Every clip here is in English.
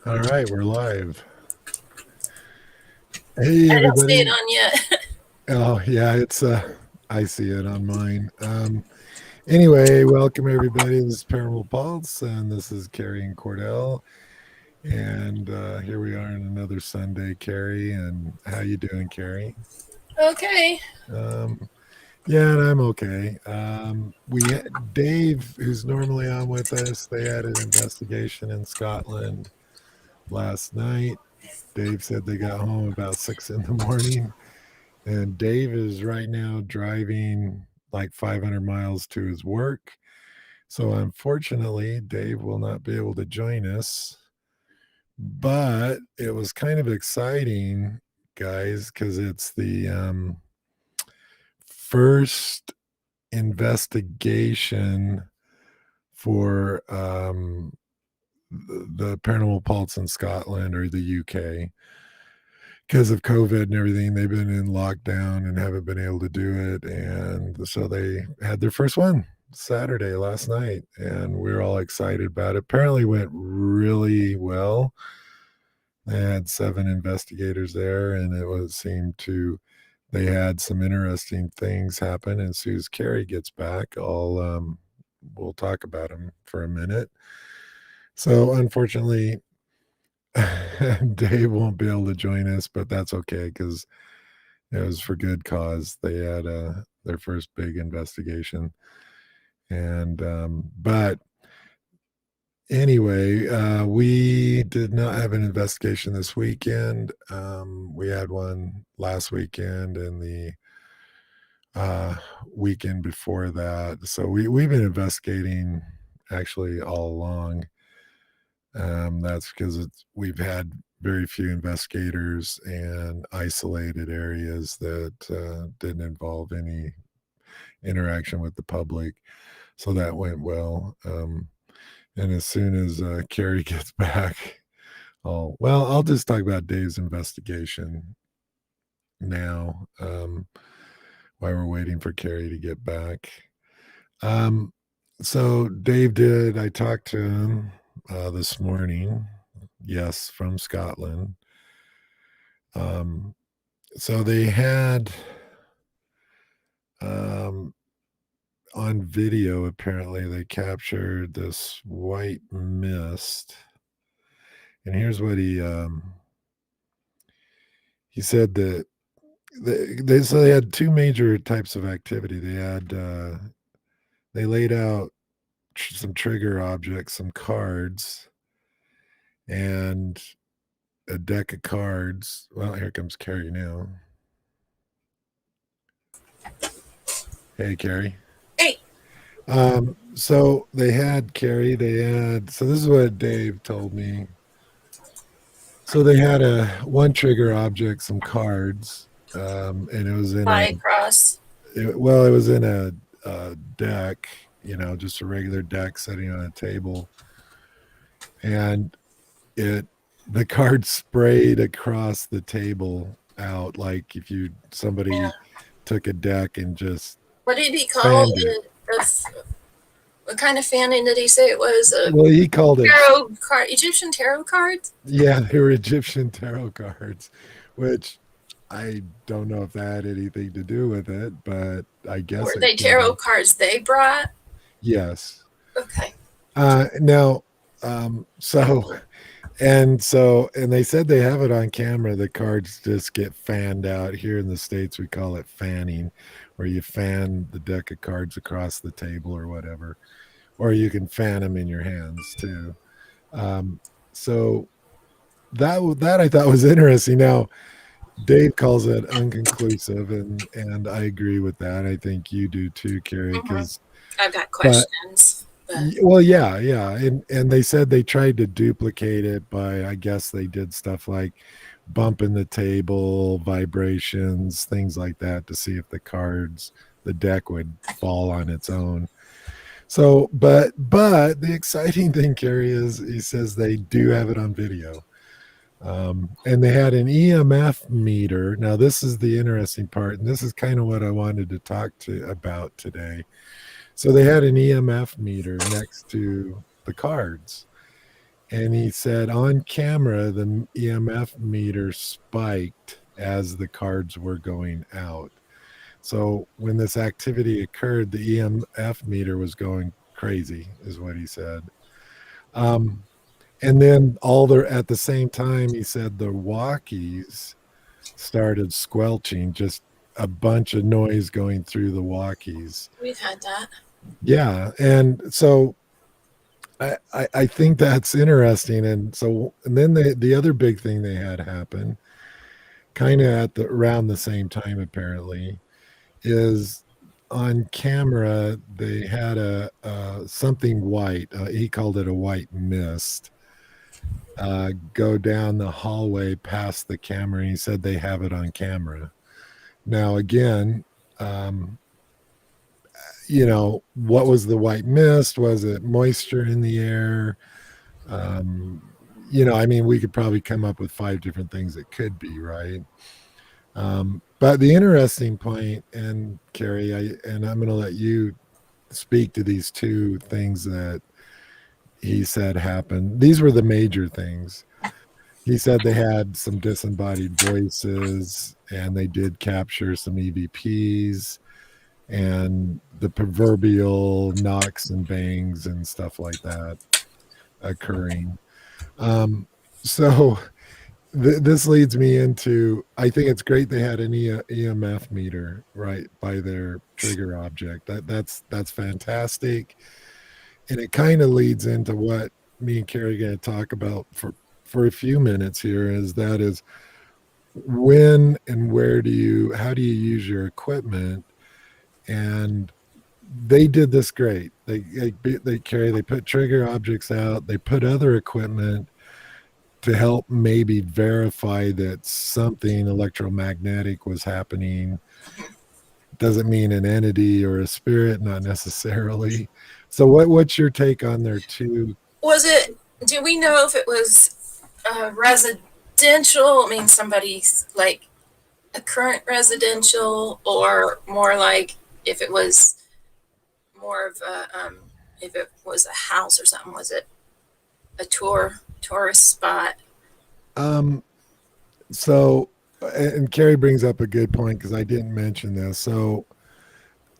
All right, we're live. Hey, I don't see it everybody. on yet. Oh, yeah, I see it on mine. Anyway, welcome everybody. This is Paranormal Pulse, and this is Carrie and Cordell. And here we are on another Sunday, Carrie. And how you doing, Carrie? Okay. Um, yeah, and I'm okay. Dave, who's normally on with us, they had an investigation in Scotland last night. Dave said they got home about 6 in the morning. And Dave is right now driving like 500 miles to his work. So unfortunately, Dave will not be able to join us. But it was kind of exciting, guys, because it's the first investigation for the Paranormal Pulse in Scotland or the UK. Because of COVID and everything, they've been in lockdown and haven't been able to do it. And so they had their first one Saturday last night, and we are all excited about it. Apparently, went really well. They had 7 investigators there, and it was seemed to. They had some interesting things happen. And as soon as Carrie gets back, we'll talk about them for a minute. So unfortunately, Dave won't be able to join us, but that's okay because it was for good cause. They had their first big investigation, and but anyway, we did not have an investigation this weekend. We had one last weekend and the uh, weekend before that. So we've been investigating actually all along. That's because we've had very few investigators and isolated areas that didn't involve any interaction with the public. So that went well. And as soon as Carrie gets back, I'll just talk about Dave's investigation now while we're waiting for Carrie to get back. Um, so I talked to him this morning. Yes, from Scotland. Um, so they had um, on video, apparently, they captured this white mist. And here's what he said that they had two major types of activity. They laid out some trigger objects, some cards, and a deck of cards. Well, here comes Carrie now. Hey, Carrie. Hey. So they had Carrie. So this is what Dave told me. So they had a one trigger object, some cards, and it was in Fly across. it was in a deck, just a regular deck sitting on a table, and it the card sprayed across the table out like if Yeah. somebody took a deck and just What did he call fanned it. it? What kind of fanning did he say it was? A Well, he called it, tarot card, Egyptian tarot cards? yeah, they were Egyptian tarot cards, which I don't know if that had anything to do with it, but I guess Were it they could tarot have. cards they brought? Yes. Okay. Now, so and they said they have it on camera. The cards just get fanned out. Here in the States, we call it fanning, where you fan the deck of cards across the table or whatever, or you can fan them in your hands too. So that I thought was interesting. Now, Dave calls it unconclusive, and I agree with that. I think you do too, Carrie. Mm-hmm. Because I've got but questions, but well, yeah, and they said they tried to duplicate it by, I guess they did stuff like bumping the table, vibrations, things like that to see if the deck would fall on its own. So, but the exciting thing, Carrie, is he says they do have it on video. And they had an EMF meter. Now, this is the interesting part, and this is kind of what I wanted to talk to about today. So they had an EMF meter next to the cards, And he said on camera, the EMF meter spiked as the cards were going out. So when this activity occurred, the EMF meter was going crazy, is what he said. Um, and then at the same time, he said the walkies started squelching, just a bunch of noise going through the walkies. We've had that. Yeah, and so I think that's interesting. And then the other big thing they had happen, kind of at the around the same time apparently, is on camera they had a something white. He called it a white mist. Go down the hallway past the camera. And he said they have it on camera. Now again, um, what was the white mist? Was it moisture in the air? Um, I mean, we could probably come up with five different things it could be, right? But the interesting point, and Carrie, I'm going to let you speak to these two things that he said happened. These were the major things. He said they had some disembodied voices, and they did capture some EVPs, and the proverbial knocks and bangs and stuff like that occurring. So this leads me into, I think it's great they had an EMF meter right by their trigger object. That's fantastic, and it kind of leads into what me and Carrie are going to talk about for a few minutes here. Is when and how do you use your equipment? And they did this great. They put trigger objects out. They put other equipment to help maybe verify that something electromagnetic was happening. Doesn't mean an entity or a spirit, not necessarily. So what's your take on their two? Was it? Do we know if it was residential? I mean, somebody's like a current residential, or more like if it was more of a if it was a house or something. Was it a tourist spot? Um, so, and Carrie brings up a good point because I didn't mention this. So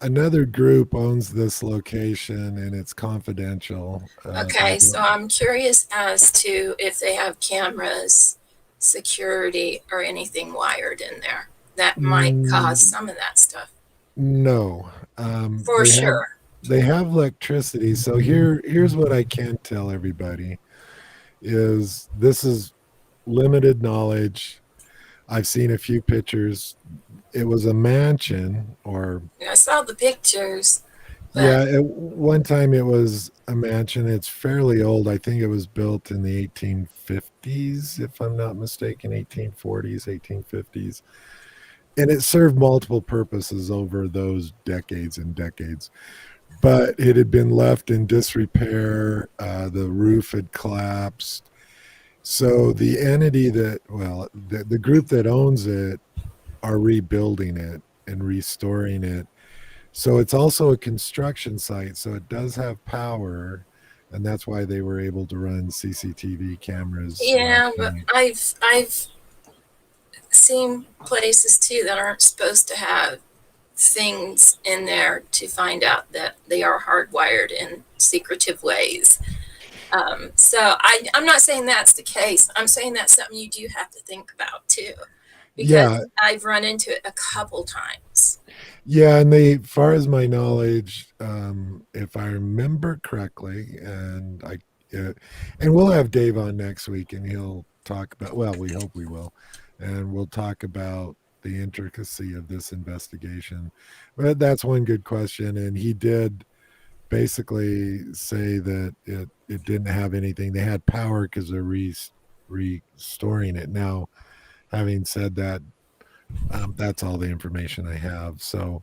another group owns this location and it's confidential. Okay, so I'm curious as to if they have cameras, security, or anything wired in there that might cause Mm, some of that stuff. no, For sure. they have electricity. So here's what I can tell everybody is this is limited knowledge. I've seen a few pictures. It was a mansion, or I saw the pictures, but yeah, at one time it was a mansion. It's fairly old. I think it was built in the 1850s, if I'm not mistaken, 1840s, 1850s. And it served multiple purposes over those decades and decades. But it had been left in disrepair. The roof had collapsed. So the entity the group that owns it are rebuilding it and restoring it. So it's also a construction site. So it does have power. And that's why they were able to run CCTV cameras last yeah, but night. I've seen places too that aren't supposed to have things in there to find out that they are hardwired in secretive ways. I'm not saying that's the case. I'm saying that's something you do have to think about too, Yeah. because I've run into it a couple times. Yeah. And they, far as my knowledge, if I remember correctly, uh, and we'll have Dave on next week and he'll talk about, well, we hope we will, and we'll talk about the intricacy of this investigation. But that's one good question. And he did basically say that it didn't have anything. They had power because they're restoring it. Now, having said that, that's all the information I have. So,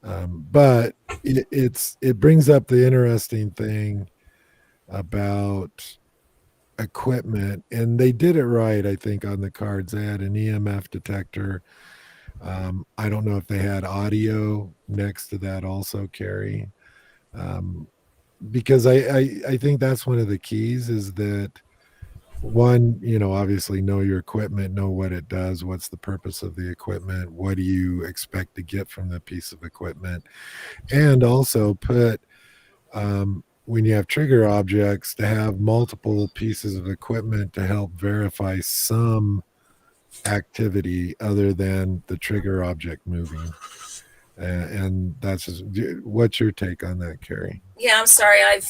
but it brings up the interesting thing about equipment, and they did it right. I think on the cards they had an EMF detector. I don't know if they had audio next to that also, Carrie. Um, because I think that's one of the keys is that one, obviously know your equipment, know what it does, what's the purpose of the equipment, what do you expect to get from the piece of equipment, and also put when you have trigger objects to have multiple pieces of equipment to help verify some activity other than the trigger object moving. And that's just, what's your take on that, Carrie? Yeah, I'm sorry. I've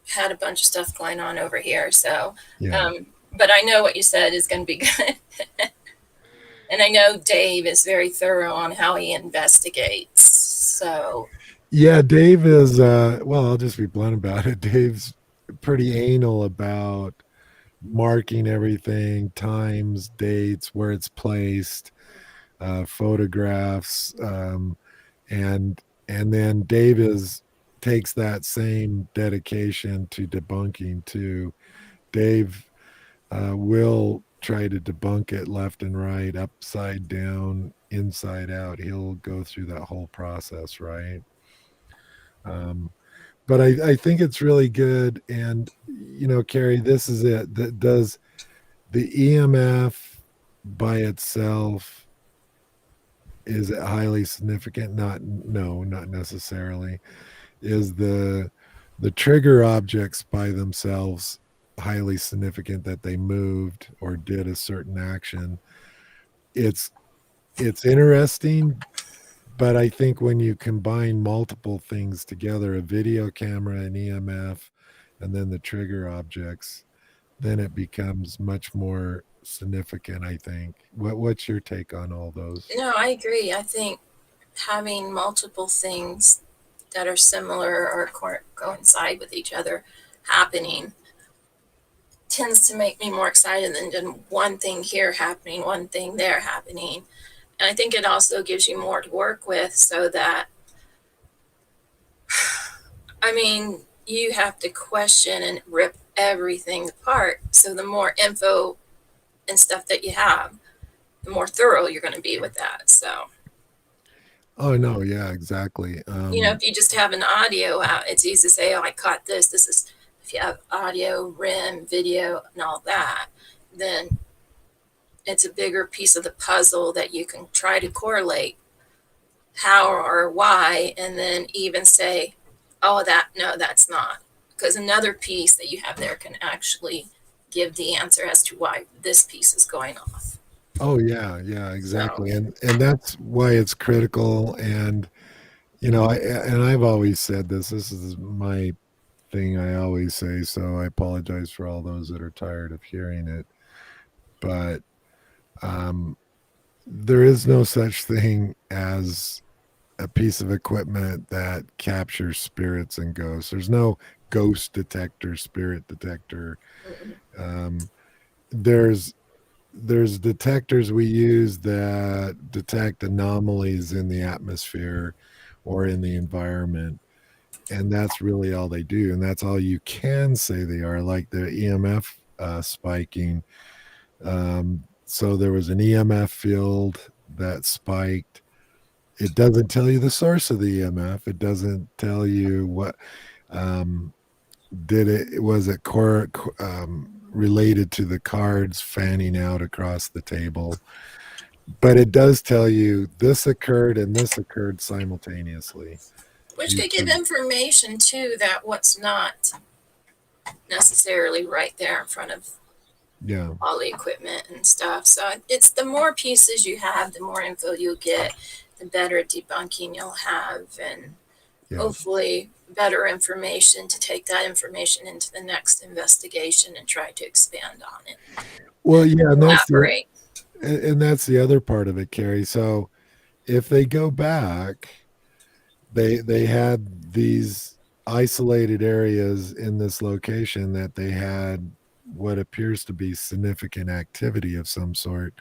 had a bunch of stuff going on over here. So, Yeah. but I know what you said is going to be good. And I know Dave is very thorough on how he investigates. So, Yeah, Dave is, well, I'll just be blunt about it. Dave's pretty anal about marking everything, times, dates, where it's placed, photographs, and then Dave takes that same dedication to debunking too. Dave will try to debunk it left and right, upside down, inside out. He'll go through that whole process, right? Um, but I think it's really good. And, Carrie, this is it. Does the EMF by itself, is it highly significant? No, not necessarily. Is the trigger objects by themselves highly significant that they moved or did a certain action? It's it's interesting, but I think when you combine multiple things together, a video camera, an EMF, and then the trigger objects, then it becomes much more significant, I think. What's your take on all those? no, I agree. I think having multiple things that are similar or coincide with each other happening tends to make me more excited than just one thing here happening, one thing there happening. And I think it also gives you more to work with so that, I mean, you have to question and rip everything apart. So the more info and stuff that you have, the more thorough you're going to be with that. So, Oh no, yeah, exactly. if you just have an audio out, it's easy to say, oh, I caught this. This is, if you have audio, RIM, video, and all that, then it's a bigger piece of the puzzle that you can try to correlate how or why, and then even say, oh, no, that's not. Because another piece that you have there can actually give the answer as to why this piece is going off. Oh yeah, yeah, So, exactly. And that's why it's critical. And I've always said this. This is my thing I always say, so I apologize for all those that are tired of hearing it. But um there is no such thing as a piece of equipment that captures spirits and ghosts. There's no ghost detector, spirit detector. Um, there's there's detectors we use that detect anomalies in the atmosphere or in the environment, and that's really all they do, and that's all you can say they are, like the EMF spiking. So there was an EMF field that spiked. It doesn't tell you the source of the EMF. It doesn't tell you what um, did it was it related to the cards fanning out across the table. But it does tell you this occurred and this occurred simultaneously. which These could give two, information too that what's not necessarily right there in front of yeah, all the equipment and stuff. So it's the more pieces you have, the more info you'll get, the better debunking you'll have, and yeah. hopefully better information to take that information into the next investigation and try to expand on it Well, and yeah, elaborate. and that's the other part of it, Carrie. So if they go back, they had these isolated areas in this location that they had what appears to be significant activity of some sort.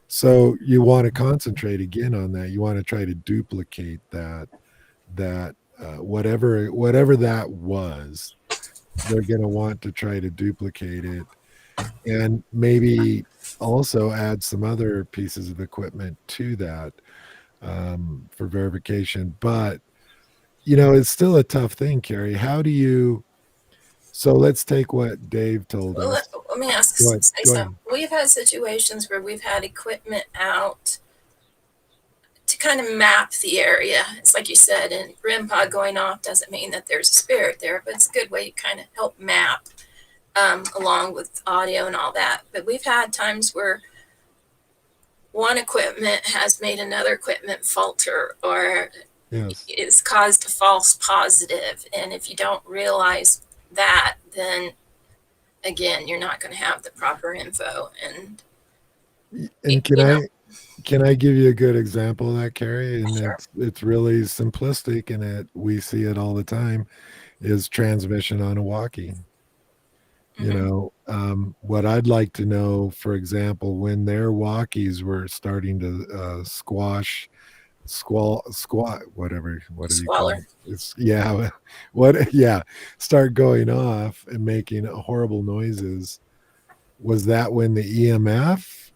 So you want to concentrate again on that. You want to try to duplicate that whatever that was. They're going to want to try to duplicate it, and maybe also add some other pieces of equipment to that for verification. But it's still a tough thing, Carrie. How do you? So let's take what Dave told Well, us. let me ask, Go ahead. say Go ahead. something. We've had situations where we've had equipment out to kind of map the area. It's like you said, and REM pod going off doesn't mean that there's a spirit there, but it's a good way to kind of help map along with audio and all that. But we've had times where one equipment has made another equipment falter or Yes. it's caused a false positive. And if you don't realize that, then again, you're not going to have the proper info. And, And you know, can I give you a good example of that, Carrie? And sure. it's really simplistic, and we see it all the time. Is transmission on a walkie. Mm-hmm. What I'd like to know, for example, when their walkies were starting to squat, whatever, what do you call Squalor. it? It's yeah, what yeah, start going off and making horrible noises. Was that when the EMF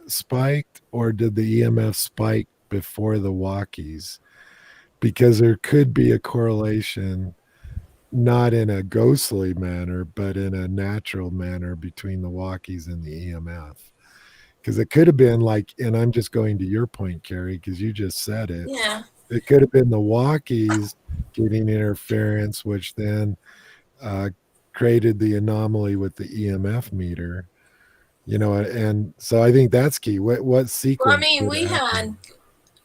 spiked, or did the EMF spike before the walkies? Because there could be a correlation, not in a ghostly manner, but in a natural manner between the walkies and the EMF. Because it could have been like, and I'm just going to your point, Carrie, because you just said it. Yeah. It could have been the walkies getting interference, which then uh, created the anomaly with the EMF meter. And so I think that's key. What Well, I sequence mean, did it we happen?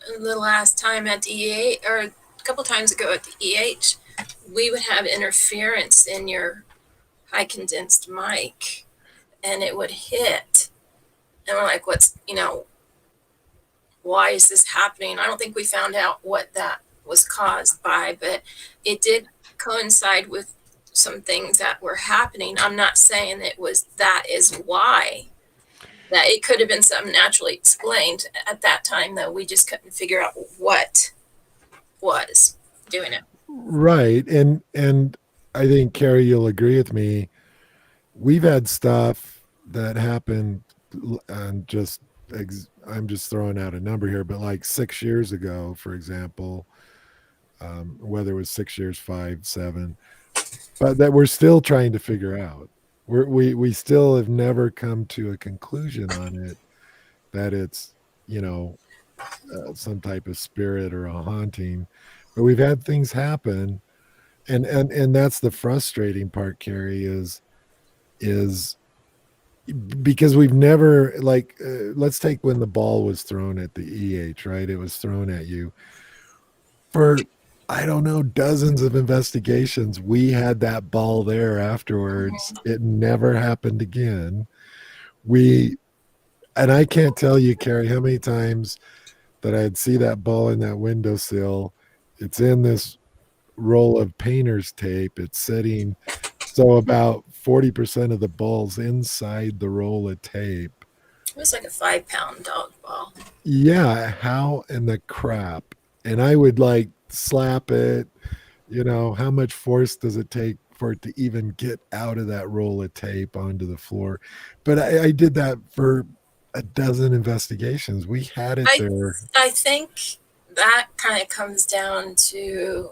had the last time at the EH, or a couple times ago at the EH, we would have interference in your high condensed mic and it would hit. And we're like, why is this happening? I don't think we found out what that was caused by, but it did coincide with some things that were happening. I'm not saying that is why. That it could have been something naturally explained at that time, though. We just couldn't figure out what was doing it. Right. And I think, Carrie, you'll agree with me. We've had stuff that happened, and I'm just throwing out a number here, but like 6 years ago, for example, whether it was 6 years, 5, 7, but that we're still trying to figure out. We still have never come to a conclusion on it, that it's, you know some type of spirit or a haunting. But we've had things happen, and that's the frustrating part, Carrie, is because we've never, like, let's take when the ball was thrown at the right? It was thrown at you for, I don't know, dozens of investigations. We had that ball there afterwards. Mm-hmm. It never happened again. We And I can't tell you, Carrie, how many times that I'd see that ball in that windowsill. It's in this roll of painter's tape. It's sitting, so about 40% of the ball's inside the roll of tape. It was like a 5 pound dog ball. Yeah, how in the crap? And I would like slap it. How much force does it take for it to even get out of that roll of tape onto the floor? But I did that for a dozen investigations. We had it I there. I think that kind of comes down to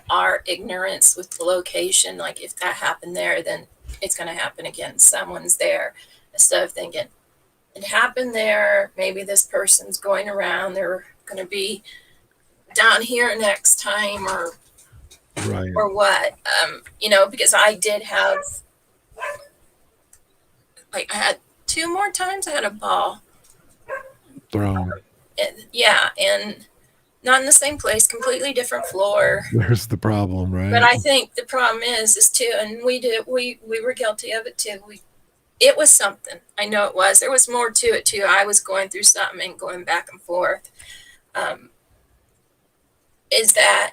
our ignorance with the location. Like if that happened there, then it's going to happen again. Someone's there. Instead of thinking it happened there, maybe this person's going around. They're going to be down here next time, Right. or what. Because I did have, like, I had 2 more times I had a ball. Thrown. Yeah, and not in the same place, completely different floor. There's the problem, But right? I think the problem is too, and we were guilty of it too. It was something. I know it was. There was more to it too. I was going through something and going back and forth. Um, is that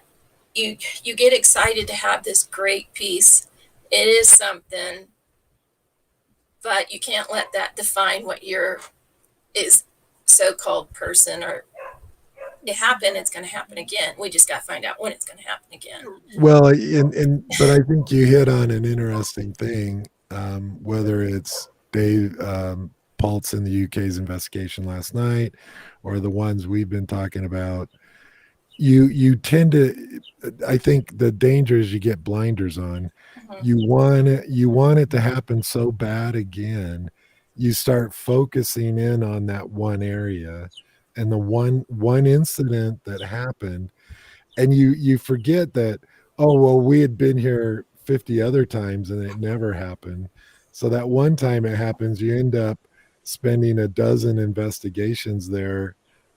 you get excited to have this great piece. It is something, but you can't let that define what your is so-called person or it happened. It's going to happen again. We just got to find out when it's going to happen again. Well, but I think you hit on an interesting thing. Whether it's Dave Pulse in the UK's investigation last night, or the ones we've been talking about, you tend to. I think the danger is you get blinders on, Mhm. You want it to happen so bad again. You start focusing in on that one area and the one incident that happened, and you forget that, oh well, we had been here 50 other times and it never happened. So that one time it happens, you end up spending a dozen investigations there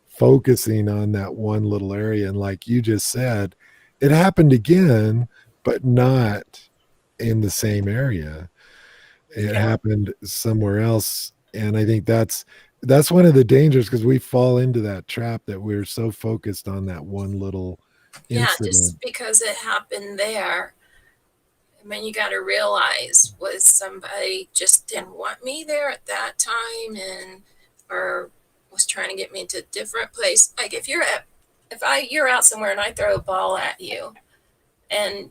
focusing on that one little area, and like you just said, it happened again, but not in the same area. It Yeah. happened somewhere else, and I think that's one of the dangers, because we fall into that trap that we're so focused on that one little Yeah, incident. just because it happened there, I mean, you got to realize, was somebody just didn't want me there at that time, and or was trying to get me to a different place. Like if you're out somewhere and I throw a ball at you, and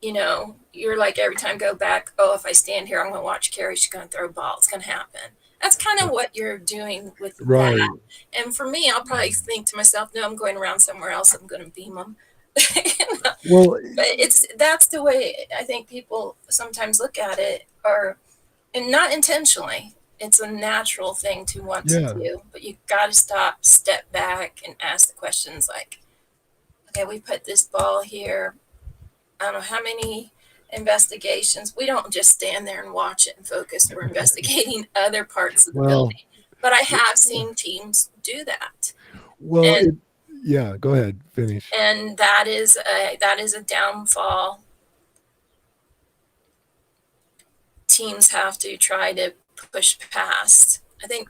you're like every time go back, oh, if I stand here, I'm going to watch Carrie. She's going to throw a ball. It's going to happen. That's kind of what you're doing with that. Right. And for me, I'll probably think to myself, no, I'm going around somewhere else. I'm going to beam them. Well, But that's the way I think people sometimes look at it, or and not intentionally. It's a natural thing to want to yeah. do, but you got to stop, step back, and ask the questions like, okay, we put this ball here. I don't know how many investigations. We don't just stand there and watch it and focus. We're investigating other parts of the Well, building. But I have seen teams do that, well, and yeah, go ahead, finish. that is a downfall. Teams have to try to push past. I think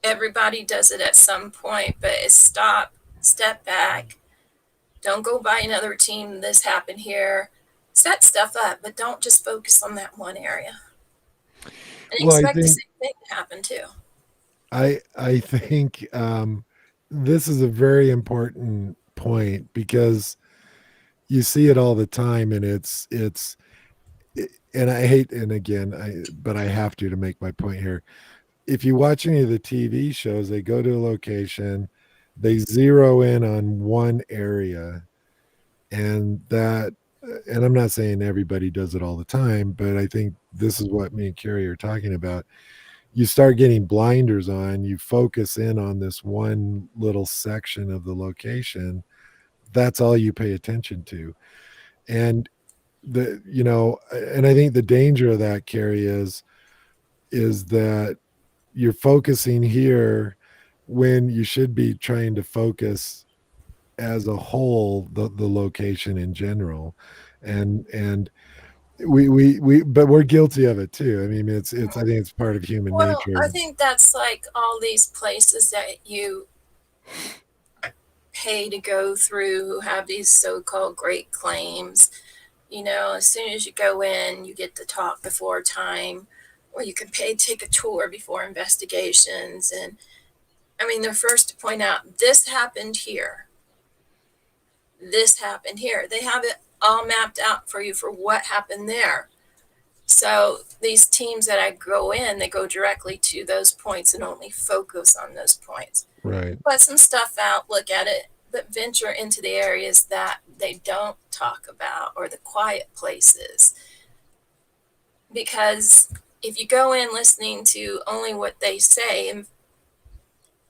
everybody does it at some point, but it's stop, step back, don't go by another team. This happened here. Set stuff up, but don't just focus on that one area and Well, expect the same thing to happen too. I think this is a very important point, because you see it all the time, and and I hate, and again, but I have to make my point here. If you watch any of the TV shows, they go to a location, they zero in on one area, and and I'm not saying everybody does it all the time, but I think this is what me and Carrie are talking about. You start getting blinders on, you focus in on this one little section of the location. That's all you pay attention to. And and I think the danger of that, Carrie, is that you're focusing here when you should be trying to focus as a whole, the location in general. And but we're guilty of it too. I mean, it's I think it's part of human Well, nature. I think that's like all these places that you pay to go through who have these so-called great claims. As soon as you go in, you get to talk before time, or you can pay take a tour before investigations. And I mean, they're first to point out this happened here, this happened here. They have it all mapped out for you for what happened there. So these teams that I go in, they go directly to those points and only focus on those points. Right. Put some stuff out, look at it, but venture into the areas that they don't talk about, or the quiet places. Because if you go in listening to only what they say, and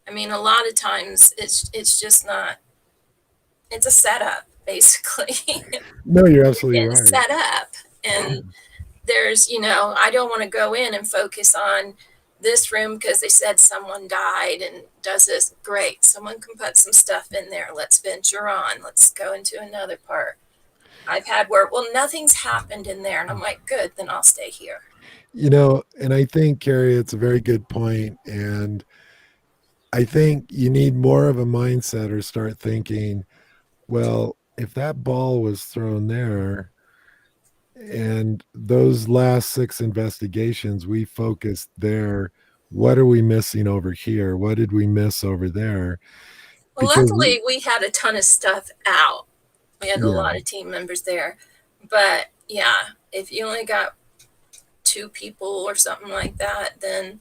I mean, a lot of times it's just not. It's a setup, basically. No, you're You're absolutely getting right. set up, and I don't want to go in and focus on this room because they said someone died and does this. Great. Someone can put some stuff in there. Let's venture on. Let's go into another part. I've had where, well, nothing's happened in there. And I'm like, good, then I'll stay here. And I think, Carrie, it's a very good point. And I think you need more of a mindset, or start thinking, well, if that ball was thrown there, and those last six investigations, we focused there, what are we missing over here? What did we miss over there? Well, Because, luckily, we had a ton of stuff out. We had a yeah, lot of team members there. But yeah, if you only got two people or something like that, then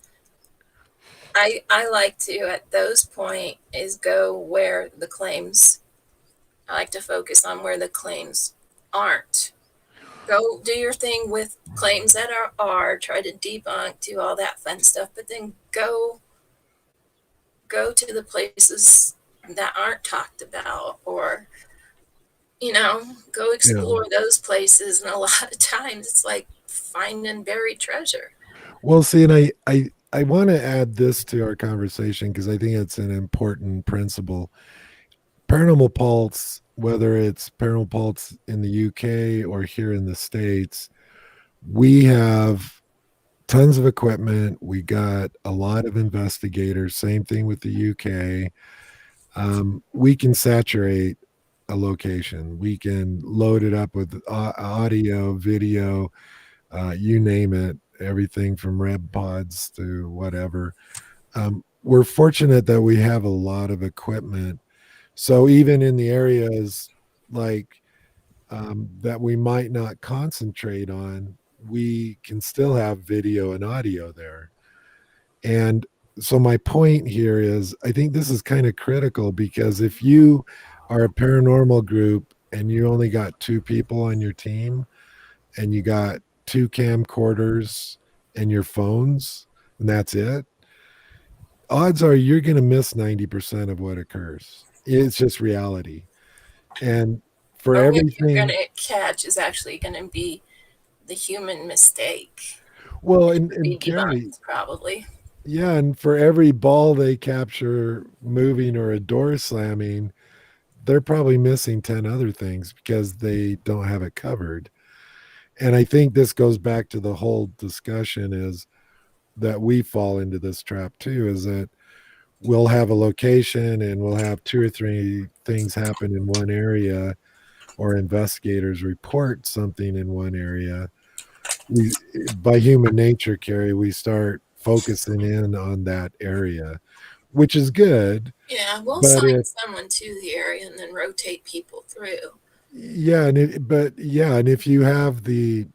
I like to, at those point, is go where I like to focus on where the claims aren't. Go do your thing with claims that are try to debunk, do all that fun stuff, but then go to the places that aren't talked about, or go Yeah. explore those places. And a lot of times it's like finding buried treasure. Well, see, and I want to add this to our conversation because I think it's an important principle. Paranormal Pulse, whether it's Paranormal Pulse in the UK or here in the States, we have tons of equipment. We got a lot of investigators. Same thing with the UK. We can saturate a location. We can load it up with audio, video, you name it, everything from REB pods to whatever. We're fortunate that we have a lot of equipment. So even in the areas like that we might not concentrate on, we can still have video and audio there. And so my point here is I think this is kind of critical because if you are a paranormal group and you only got two people on your team and you got two camcorders and your phones and that's it, odds are you're going to miss 90% of what occurs. It's just reality. And for Or what you're going everything, to catch is actually going to be the human mistake. well, It could be and Carrie, debunked, probably. yeah, and for every ball they capture moving or a door slamming, they're probably missing 10 other things because they don't have it covered. And I think this goes back to the whole discussion is that we fall into this trap too, is that we'll have a location and we'll have two or three things happen in one area or investigators report something in one area. We, by human nature, Carrie, we start focusing in on that area, which is good. Yeah, we'll But assign if someone to the area and then rotate people through. yeah, but yeah, and if you have the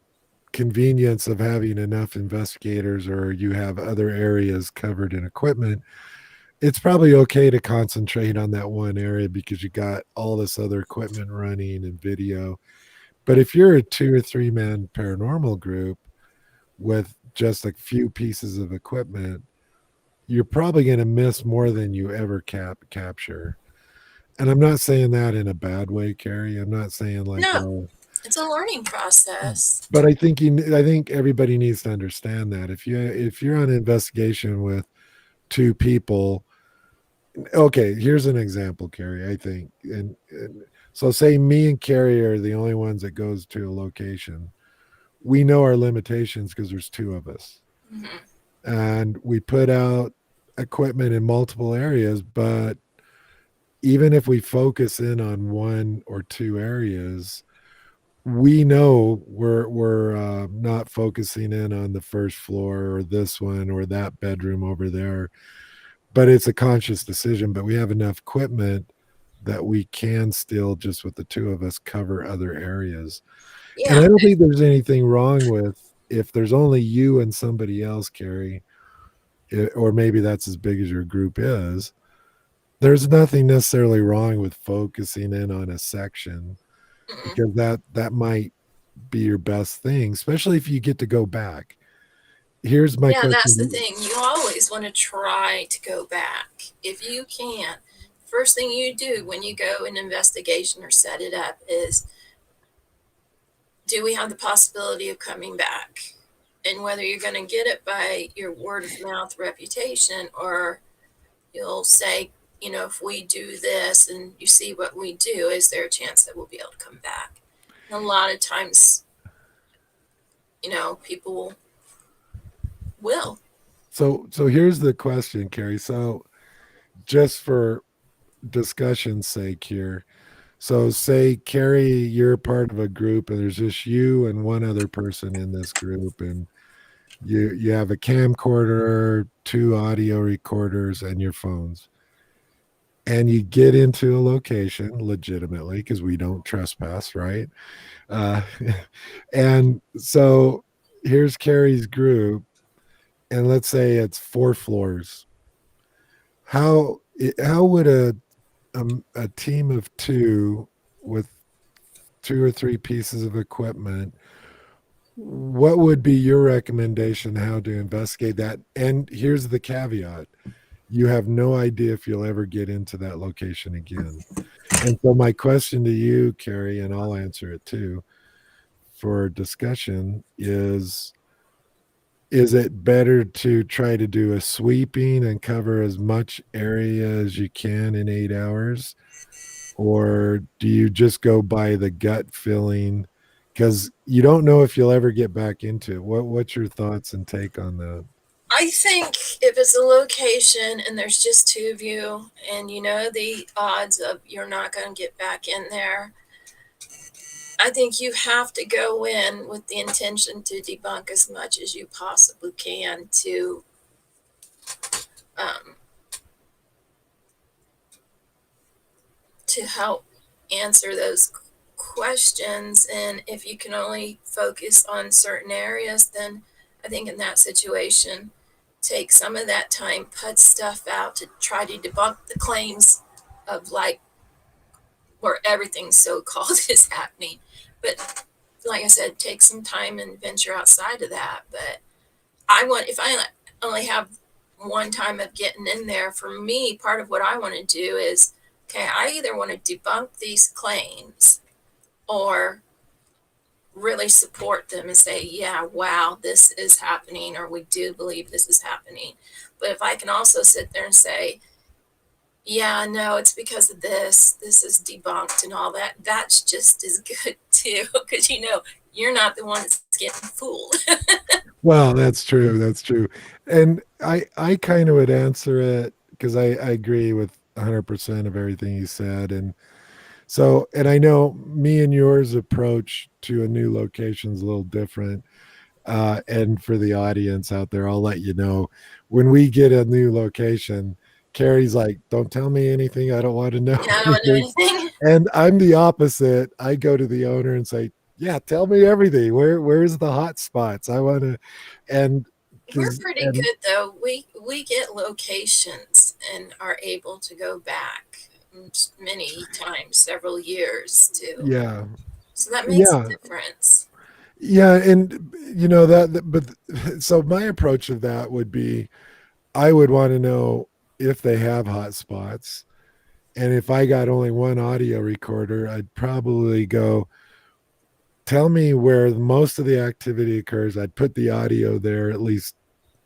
convenience of having enough investigators or you have other areas covered in equipment, it's probably okay to concentrate on that one area because you got all this other equipment running and video. But if you're a two or three man paranormal group with just a few pieces of equipment, you're probably going to miss more than you ever capture. And I'm not saying that in a bad way, Carrie. I'm not saying like, No, oh, it's a learning process. but I think everybody needs to understand that if you're on an investigation with two people, okay, here's an example, Carrie. I think, and so say me and Carrie are the only ones that goes to a location. We know our limitations because there's two of us, Hmm. and we put out equipment in multiple areas. But even if we focus in on one or two areas, we know we're not focusing in on the first floor or this one or that bedroom over there, but it's a conscious decision. But we have enough equipment that we can still, just with the two of us, cover other areas. And Yeah, I don't think there's anything wrong with if there's only you and somebody else, Carrie, or maybe that's as big as your group is. There's nothing necessarily wrong with focusing in on a section mm, because that might be your best thing, especially if you get to go back. Here's my yeah, that's the question. thing. You always want to try to go back if you can. First thing you do when you go an investigation or set it up is, do we have the possibility of coming back? And whether you're going to get it by your word of mouth reputation, or you'll say, if we do this and you see what we do, is there a chance that we'll be able to come back? And a lot of times, people will. So here's the question, Carrie. So just for discussion's sake here. So say Carrie, you're part of a group and there's just you and one other person in this group and you have a camcorder, two audio recorders and your phones. And you get into a location legitimately because we don't trespass, right? Uh, and so here's Carrie's group, and let's say it's four floors. How would a team of two with two or three pieces of equipment? what would be your recommendation how to investigate that? And here's the caveat: you have no idea if you'll ever get into that location again. And so, my question to you, Carrie, and I'll answer it too for discussion, is it better to try to do a sweeping and cover as much area as you can in 8 hours? Or do you just go by the gut feeling? Because you don't know if you'll ever get back into it. What's your thoughts and take on that? I think if it's a location and there's just two of you and you know the odds of you're not going to get back in there, I think you have to go in with the intention to debunk as much as you possibly can um, to help answer those questions. And if you can only focus on certain areas, then I think in that situation, take some of that time, put stuff out to try to debunk the claims of like where everything so called is happening. But like I said, take some time and venture outside of that. But if I only have one time of getting in there, for me, part of what I want to do is, okay, I either want to debunk these claims or really support them and say, yeah, wow, this is happening, or we do believe this is happening. But if I can also sit there and say, yeah, no, it's because of this is debunked and all that, that's just as good too, because you're not the one that's getting fooled. Well, that's true. That's true. And I kind of would answer it because I agree with 100% of everything you said. And so, and I know me and yours approach to a new location is a little different. And for the audience out there, I'll let you know when we get a new location, Carrie's like, don't tell me anything. I don't want to know Yeah, I don't know anything. anything. And I'm the opposite. I go to the owner and say, yeah, tell me everything. Where's the hot spots? I want to, and We're because, pretty and good though. We get locations and are able to go back many times, several years too. yeah, So that makes yeah, a difference. yeah. And, but so my approach of that would be I would want to know if they have hot spots. And if I got only one audio recorder, I'd probably go, tell me where most of the activity occurs. I'd put the audio there at least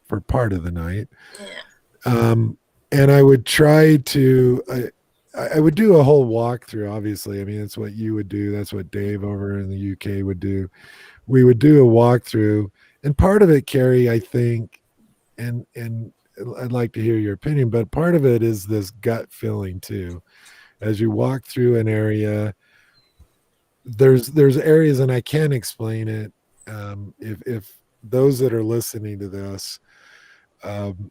for part of the night. Yeah. Um, and I would try to, I would do a whole walkthrough, obviously. I mean, that's what you would do. That's what Dave over in the UK would do. We would do a walkthrough. And part of it, Carrie, I think, and I'd like to hear your opinion, but part of it is this gut feeling too. As you walk through an area, there's areas, and I can't explain it. If those that are listening to this, um,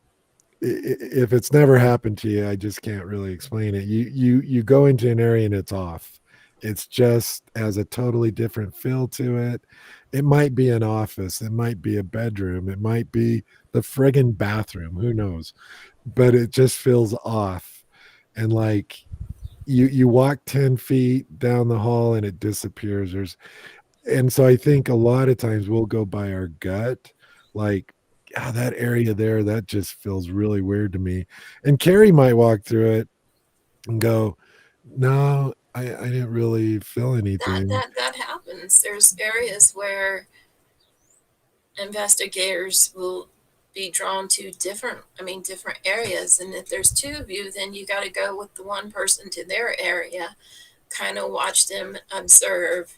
if it's never happened to you, I just can't really explain it. You go into an area and it's off. It's just has a totally different feel to it. It might be an office, it might be a bedroom, it might be the friggin' bathroom. Who knows? But it just feels off, and like you walk 10 feet down the hall and it disappears. And so I think a lot of times we'll go by our gut, like, that area there, that just feels really weird to me. And Carrie might walk through it and go, no, I didn't really feel That anything. that that happens. There's areas where investigators will be drawn to different areas. And if there's two of you, then you got to go with the one person to their area, kind of watch them, observe,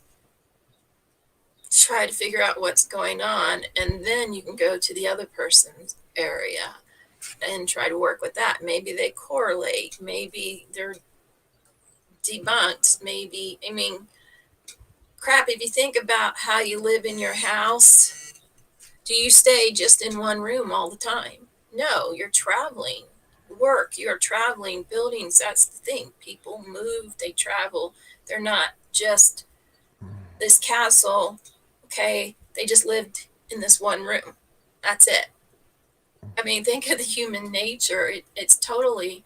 try to figure out what's going on, and then you can go to the other person's area and try to work with that. Maybe they correlate, maybe they're debunked, maybe, crap, if you think about how you live in your house, do you stay just in one room all the time? No, you're traveling. Work, you're traveling. Buildings, that's the thing. People move, they travel. They're not just this castle. Okay, they just lived in this one room. That's it. Think of the human nature. It's totally,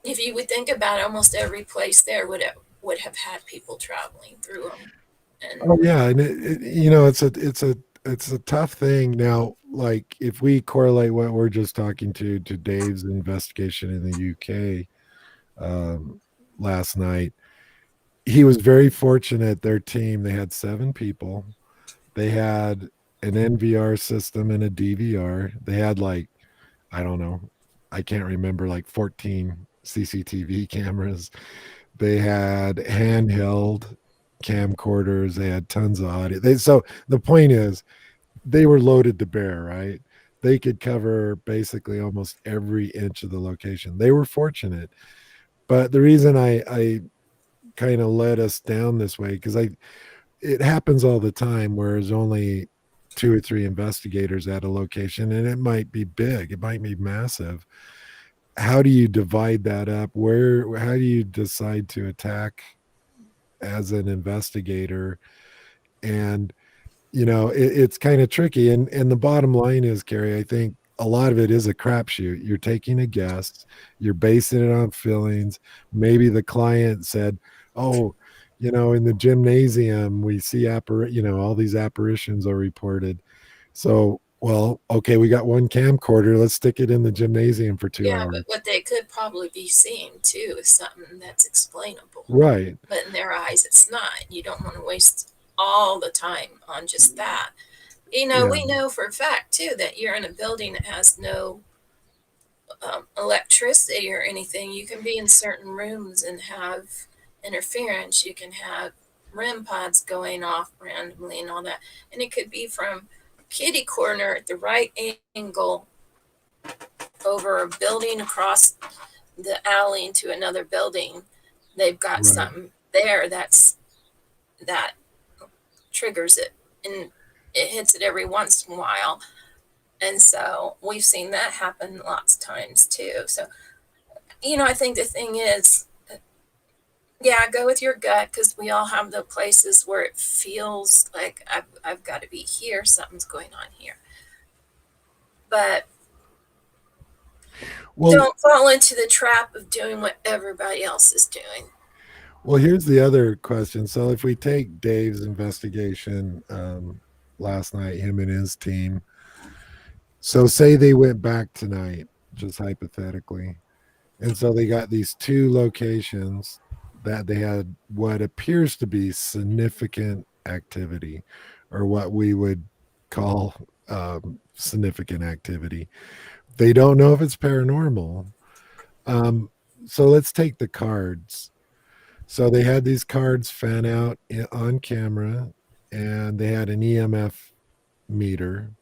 if you would think about it, almost every place there would have had people traveling through them. And Oh yeah, and it's a tough thing now. Like if we correlate what we're just talking to Dave's investigation in the UK um, last night, he was very fortunate. Their team, they had 7 people. They had an NVR system and a DVR. They had like, I don't know, I can't remember, like 14 CCTV cameras. They had handheld camcorders. They had tons of audio. So the point is, they were loaded to bear, right? They could cover basically almost every inch of the location. They were fortunate. But the reason I kind of led us down this way, because it happens all the time where there's only 2 or 3 investigators at a location, and it might be big, it might be massive. How do you divide that up? How do you decide to attack as an investigator? And it's kind of tricky. And the bottom line is, Carrie, I think a lot of it is a crapshoot. You're taking a guess, you're basing it on feelings. Maybe the client said, "Oh, in the gymnasium we see all these apparitions are reported. So, well, okay, we got one camcorder. Let's stick it in the gymnasium for two yeah, but hours." what they could probably be seeing too is something that's explainable. Right. But in their eyes, it's not. You don't want to waste all the time on just that. Yeah. We know for a fact too that you're in a building that has no electricity or anything. You can be in certain rooms and have interference. You can have REM pods going off randomly and all that. And it could be from kitty corner at the right angle over a building across the alley into another building. They've got Right. something there that triggers it, and it hits it every once in a while. And so we've seen that happen lots of times too. So, I think the thing is, yeah, go with your gut, because we all have the places where it feels like I've got to be here, something's going on here. But Well, don't fall into the trap of doing what everybody else is doing. here's the other question. So, if we take Dave's investigation last night, him and his team, so say they went back tonight, just hypothetically, and so they got these 2 locations that they had what appears to be significant activity, or what we would call significant activity. They don't know if it's paranormal. Um, so let's take the cards. So they had these cards fan out on camera, and they had an EMF meter.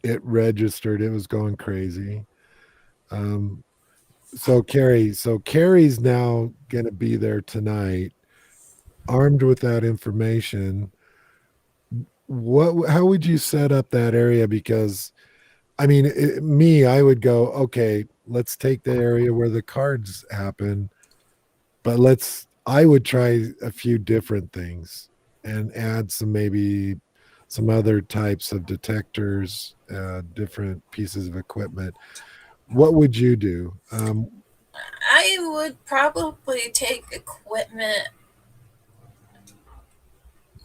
It registered. It was going crazy. Um, so Carrie's now going to be there tonight, armed with that information. How would you set up that area? Because I mean, I would go, okay, let's take the area where the cards happen, but I would try a few different things and add maybe some other types of detectors, different pieces of equipment. What would you do? I would probably take equipment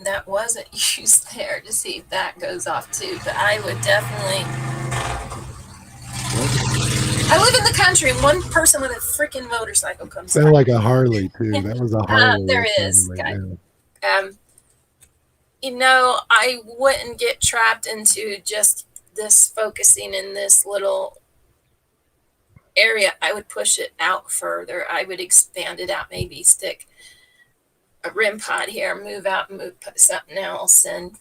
that wasn't used there to see if that goes off too. But I would definitely. What I live in the country, and one person with a freaking motorcycle comes sounded by. like a Harley too? That was a Harley. There It it sounded is, like, guy. yeah. Um, I wouldn't get trapped into just this focusing in this little area. I would push it out further. I would expand it out, maybe stick a rim pod here, move out and put something else, and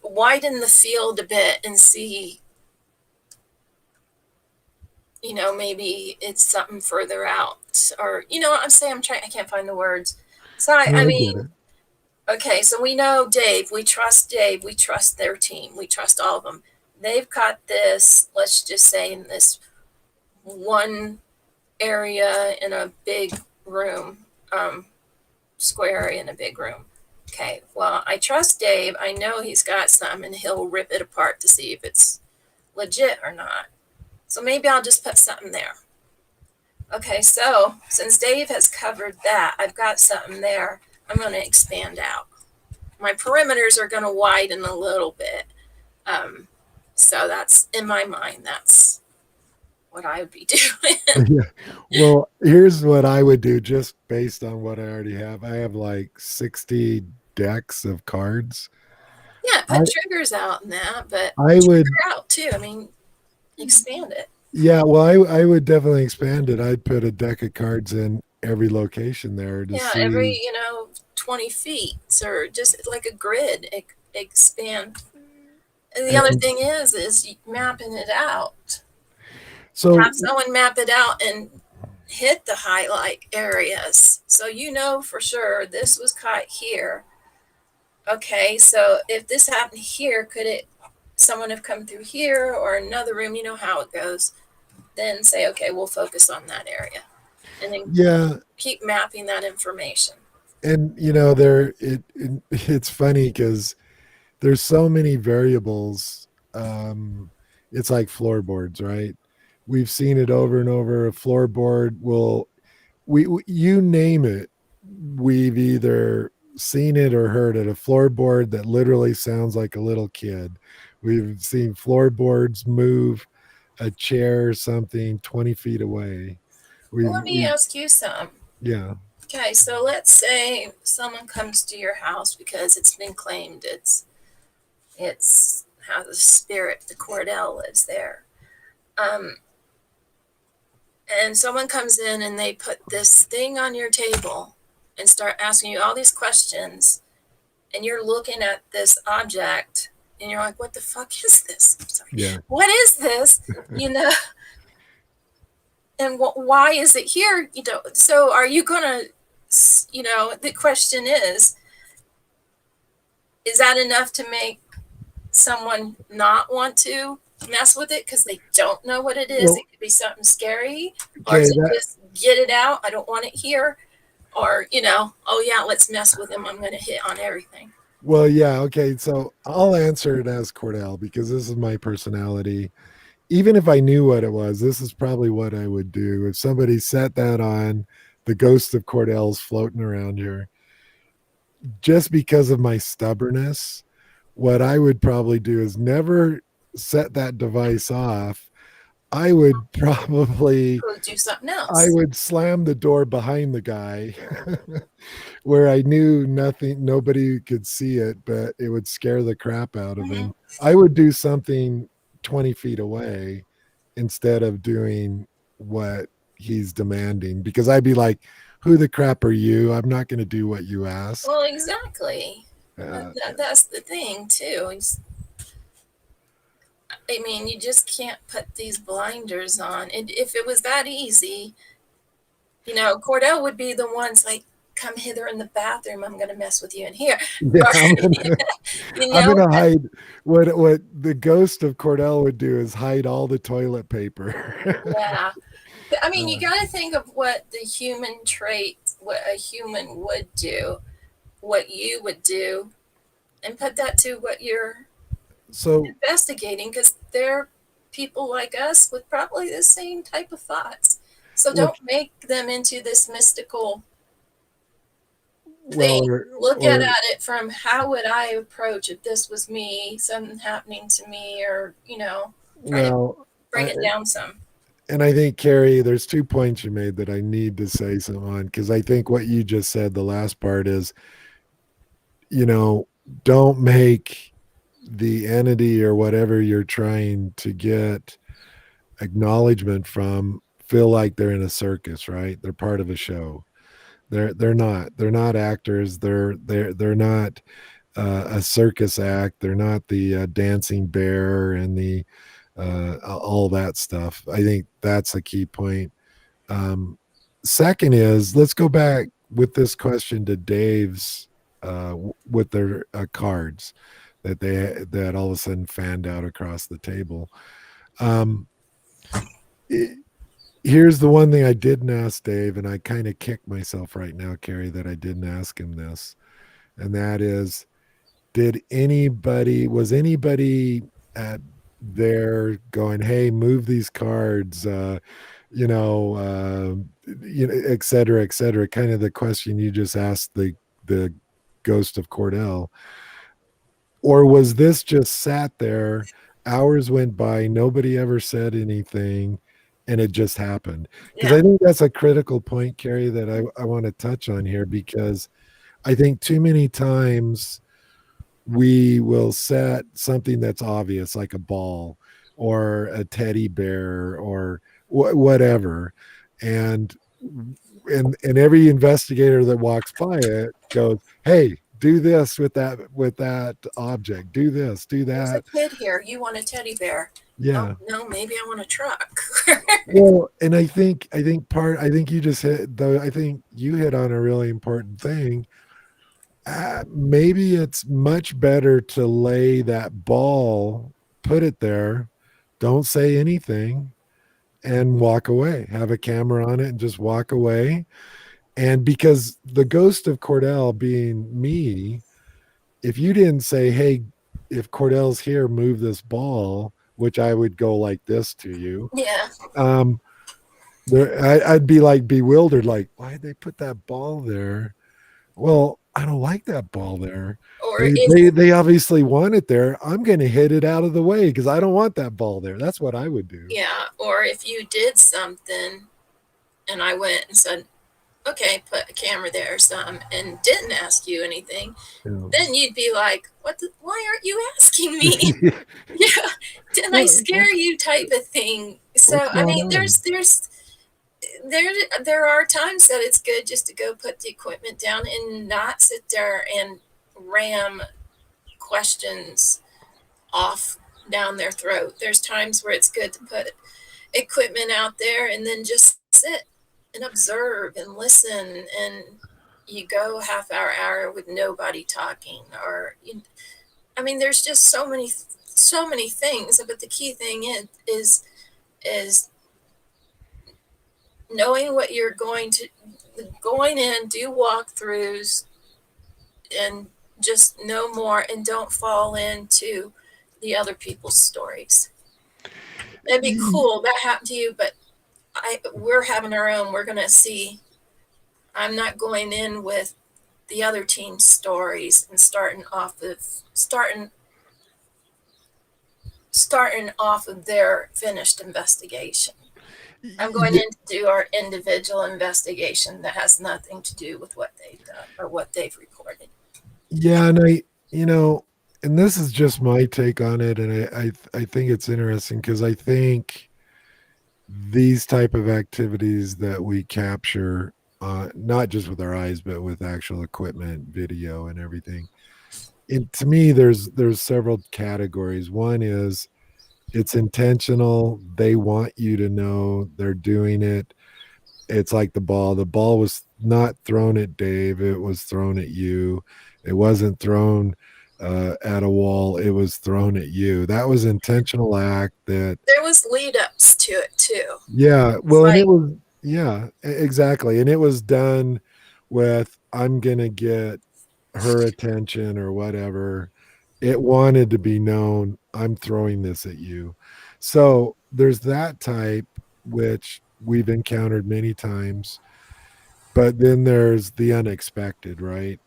widen the field a bit and see. Maybe it's something further out, or what I'm saying. I can't find the words. So No, I I get mean, it. okay, so we know Dave. We trust Dave. We trust their team. We trust all of them. They've got this, let's just say, in this one area in a big room, square area in a big room. Okay, well, I trust Dave. I know he's got some, and he'll rip it apart to see if it's legit or not. So maybe I'll just put something there. Okay, so since Dave has covered that, I've got something there. I'm going to expand out. My perimeters are going to widen a little bit. Um, so that's in my mind. That's what I would be doing. Yeah. Well, here's what I would do just based on what I already have. I have like 60 decks of cards. Yeah, I put triggers out in that, but I would trigger out too. I mean, expand it. yeah, well I would definitely expand it. I'd put a deck of cards in every location there to Yeah, every, see. 20 feet or just like a grid, expand. And the other And thing is mapping it out. so Have someone map it out and hit the highlight areas. So you know for sure this was caught here. Okay, so if this happened here, could it someone have come through here or another room? You know how it goes. Then say, okay, we'll focus on that area. And then yeah, keep mapping that information. and it's funny because there's so many variables. It's like floorboards, right? We've seen it over and over. A floorboard will you name it, we've either seen it or heard it. A floorboard that literally sounds like a little kid. We've seen floorboards move a chair or something 20 feet away. Well, We've let me we ask you some. Yeah, Okay, so let's say someone comes to your house because it's been claimed it's how the spirit, the Cordell lives there. Um, and someone comes in and they put this thing on your table and start asking you all these questions, and you're looking at this object and you're like, what the fuck is this? I'm sorry. yeah. What is this? You know, and why is it here? So are you gonna, the question is that enough to make someone not want to mess with it because they don't know what it is? Well, It could be something scary, or okay, is it that just get it out? I don't want it here, or oh yeah, let's mess with him. I'm going to hit on everything. well, yeah, okay. So I'll answer it as Cordell because this is my personality. Even if I knew what it was, this is probably what I would do. If somebody set that on, the ghost of Cordell's floating around here, just because of my stubbornness, what I would probably do is never set that device off. I would probably Go do something I else. would slam the door behind the guy where I knew nobody could see it, but it would scare the crap out of Mm-hmm. him. I would do something 20 feet away instead of doing what he's demanding because I'd be like, who the crap are you? I'm not going to do what you ask. Well, exactly. Uh, That's the thing too. I mean, you just can't put these blinders on. And if it was that easy, Cordell would be the ones like, come hither in the bathroom. I'm going to mess with you in here. yeah, Or, you I'm know, gonna hide what the ghost of Cordell would do is hide all the toilet paper. yeah. I mean, you Uh, got to think of what the human trait, what a human would do, what you would do, and put that to what you're so investigating because they're people like us with probably the same type of thoughts. So well, don't make them into this mystical well, thing. Look at or it from how would I approach if this was me, something happening to me, or try to well, bring it down some. and I think Carrie, there's 2 points you made that I need to say something on because I think what you just said, the last part is, you know, don't make the entity or whatever you're trying to get acknowledgement from feel like they're in a circus, right? They're part of a show. They're not actors. They're not a circus act. They're not the dancing bear and the all that stuff. I think that's a key point. Um, Second is let's go back with this question to Dave's with their cards that all of a sudden fanned out across the table. Um, it, Here's the one thing I didn't ask Dave, and I kind of kick myself right now, Carrie, that I didn't ask him this, and that is, was anybody at there going, hey, move these cards, you know, et cetera, kind of the question you just asked the ghost of Cordell, or was this just sat there, hours went by, nobody ever said anything, and it just happened? Because Yeah. I think that's a critical point, Carrie, that I want to touch on here, because I think too many times we will set something that's obvious, like a ball or a teddy bear or whatever, and and every investigator that walks by it goes, hey, do this with that object, do this, do There's a that. kid here. You want a teddy bear? Oh Yeah. no, maybe I want a truck. Well, and I think you just hit, though, I think you hit on a really important thing. Maybe it's much better to lay that ball, put it there, don't say anything, and walk away. Have a camera on it and just walk away. And because the ghost of Cordell being me, if you didn't say, hey, if Cordell's here, move this ball, which I would go like this to you, Yeah. um, I'd be like bewildered, like, why'd they put that ball there? Well, I don't like that ball there. Or They if they they obviously want it there. I'm going to hit it out of the way because I don't want that ball there. That's what I would do. yeah, or if you did something and I went and said, okay, put a camera there or something, and didn't ask you anything, You then you'd be like, why aren't you asking me? know. Yeah, didn't I scare you type of thing. So What's I going mean, on? there are times that it's good just to go put the equipment down and not sit there and ram questions off down their throat. There's times where it's good to put equipment out there and then just sit and observe and listen, and you go half hour with nobody talking, or I mean, there's just so many things, but the key thing is knowing what you're going in, do walkthroughs, and just know more, and don't fall into the other people's stories. It'd be cool that happened to you, but we're having our own. We're gonna see. I'm not going in with the other team's stories and starting off of their finished investigation. I'm going Y- in to do our individual investigation that has nothing to do with what they've done or what they've reported. Yeah, and and this is just my take on it, and I think it's interesting because I think these type of activities that we capture, not just with our eyes, but with actual equipment, video, and everything. And to me, there's several categories. One is it's intentional. They want you to know they're doing it. It's like the ball. The ball was not thrown at Dave. It was thrown at you. It wasn't thrown at a wall. It was thrown at you. That was intentional act that, There was lead ups to it too. yeah. It's Well, and it like, was, yeah, exactly. And it was done with, I'm going to get her attention or whatever. It wanted to be known, I'm throwing this at you. So there's that type, which we've encountered many times. But then there's the unexpected, right?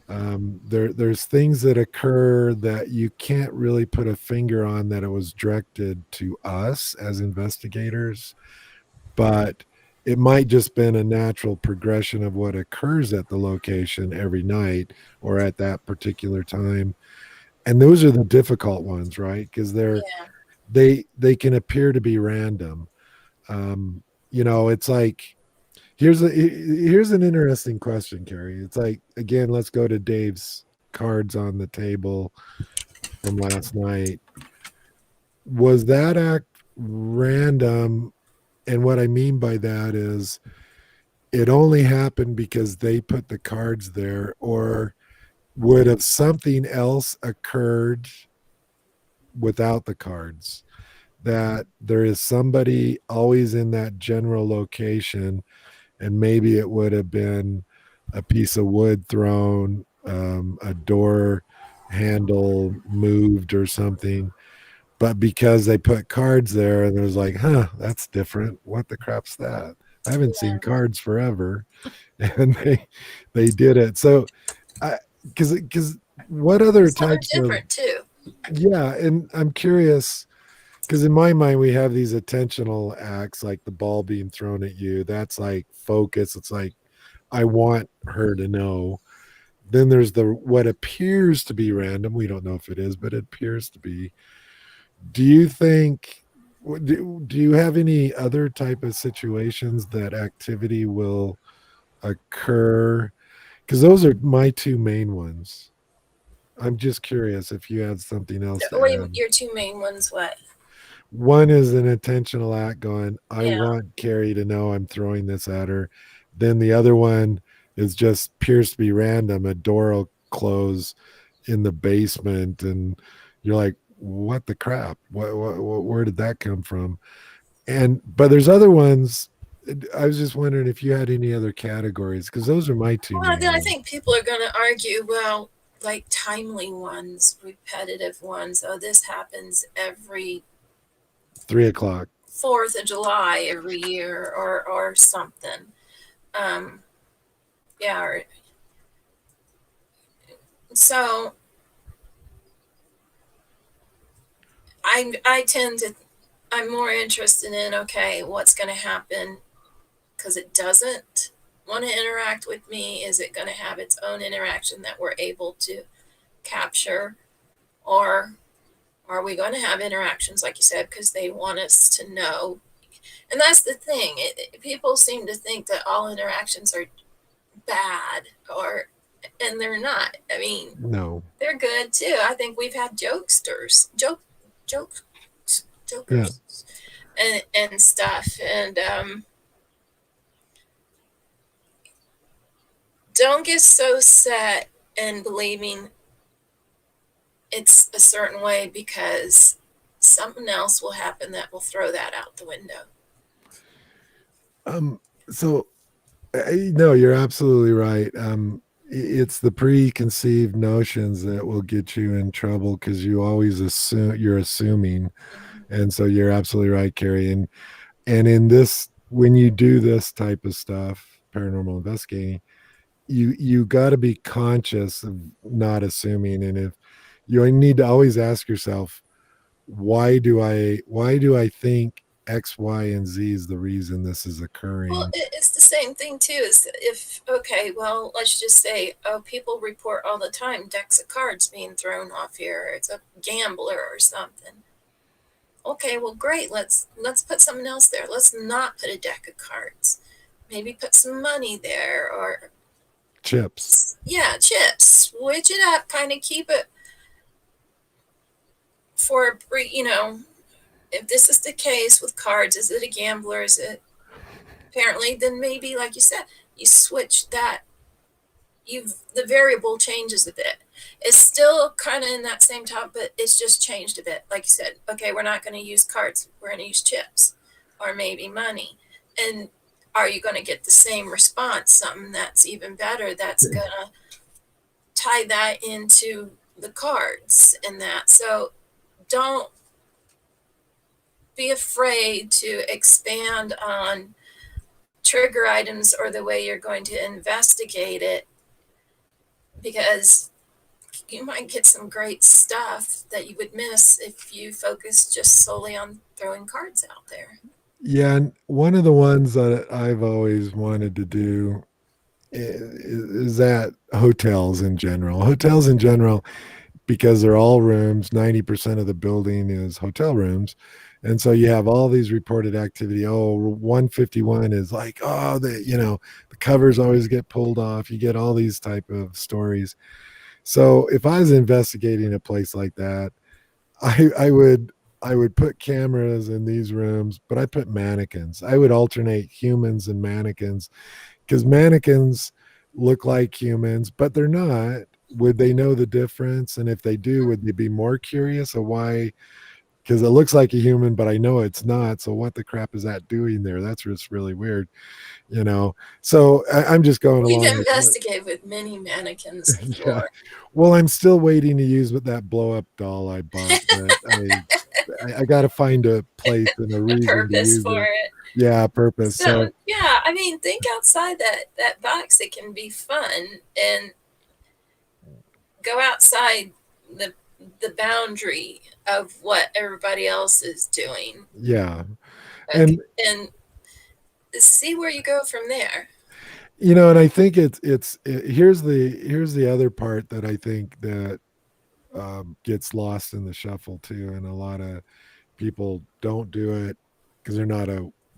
There's things that occur that you can't really put a finger on that it was directed to us as investigators, but it might just been a natural progression of what occurs at the location every night or at that particular time. And those are the difficult ones, right? Because yeah, they can appear to be random. It's like, here's an interesting question, Carrie. It's like, again, let's go to Dave's cards on the table from last night. Was that act random? And what I mean by that is it only happened because they put the cards there, or would have something else occurred without the cards? That there is somebody always in that general location, and maybe it would have been a piece of wood thrown, a door handle moved or something. But because they put cards there and it was like, huh, that's different. What the crap's that? I haven't yeah, seen cards forever. And they did it. So I because what other Some are types of different too. yeah, and I'm curious because in my mind we have these attentional acts like the ball being thrown at you. That's like focus. It's like I want her to know. Then there's the what appears to be random. We don't know if it is, but it appears to be. Do you think do you have any other type of situations that activity will occur? Because those are my two main ones. I'm just curious if you had something else to Wait, add. your two main ones, what? One is an intentional act going, I Yeah. want Carrie to know I'm throwing this at her. Then the other one is just appears to be random. A door will close in the basement and you're like, what the crap? Where did that come from? And but there's other ones. I was just wondering if you had any other categories because those are my two Well, main then I ones. think people are going to argue, well, like timely ones, repetitive ones. Oh, this happens every 3 o'clock. 4th of July every year or something. Um, yeah. So I tend to, I'm more interested in, okay, what's going to happen because it doesn't want to interact with me. Is it going to have its own interaction that we're able to capture? Or are we going to have interactions, like you said, because they want us to know? And that's the thing. People seem to think that all interactions are bad, and they're not. I mean, No. they're good too. I think we've had joke, Yeah. jokers, and stuff. And don't get so set in believing it's a certain way because something else will happen that will throw that out the window. So no, you're absolutely right. It's the preconceived notions that will get you in trouble because you always assume you're assuming, and so you're absolutely right, Carrie. And in this, when you do this type of stuff, paranormal investigating, you got to be conscious of not assuming, and if you need to always ask yourself, why do I think X, Y, and Z is the reason this is Well, occurring? it's the same thing too. Is if okay, well, let's just say, oh, people report all the time decks of cards being thrown off here. Or it's a gambler or something. Okay, well, great. Let's put something else there. Let's not put a deck of cards. Maybe put some money there, or Chips. yeah, chips. Switch it up. Kind of keep it for a brief. If this is the case with cards, is it a gambler? Is it apparently? Then maybe, like you said, you switch that. The variable changes a bit. It's still kind of in that same top, but it's just changed a bit. Like you said, okay, we're not going to use cards. We're going to use chips or maybe money. And are you going to get the same response? Something that's even better that's going to tie that into the cards and that. So don't be afraid to expand on trigger items or the way you're going to investigate it, because you might get some great stuff that you would miss if you focus just solely on throwing cards out there. Yeah, and one of the ones that I've always wanted to do is at hotels in general. Hotels in general, because they're all rooms, 90% of the building is hotel rooms. And so you have all these reported activity. Oh, 151 is like, oh, the covers always get pulled off. You get all these type of stories. So if I was investigating a place like that, I would put cameras in these rooms, but I put mannequins. I would alternate humans and mannequins because mannequins look like humans, but they're not. Would they know the difference? And if they do, would they be more curious of why? Because it looks like a human, but I know it's not. So what the crap is that doing there? That's just really weird, you know. So I'm just going We've along with what. investigated with many mannequins Yeah. before. Well, I'm still waiting to use with that blow up doll I bought, but I got to find a place and a A reason to purpose use for it. it. Yeah, purpose. So So yeah, I mean, think outside that box. It can be fun, and go outside the the boundary of what everybody else is doing. Yeah. Okay, And and see where you go from there. and I think here's the other part that I think that gets lost in the shuffle too, and a lot of people don't do it because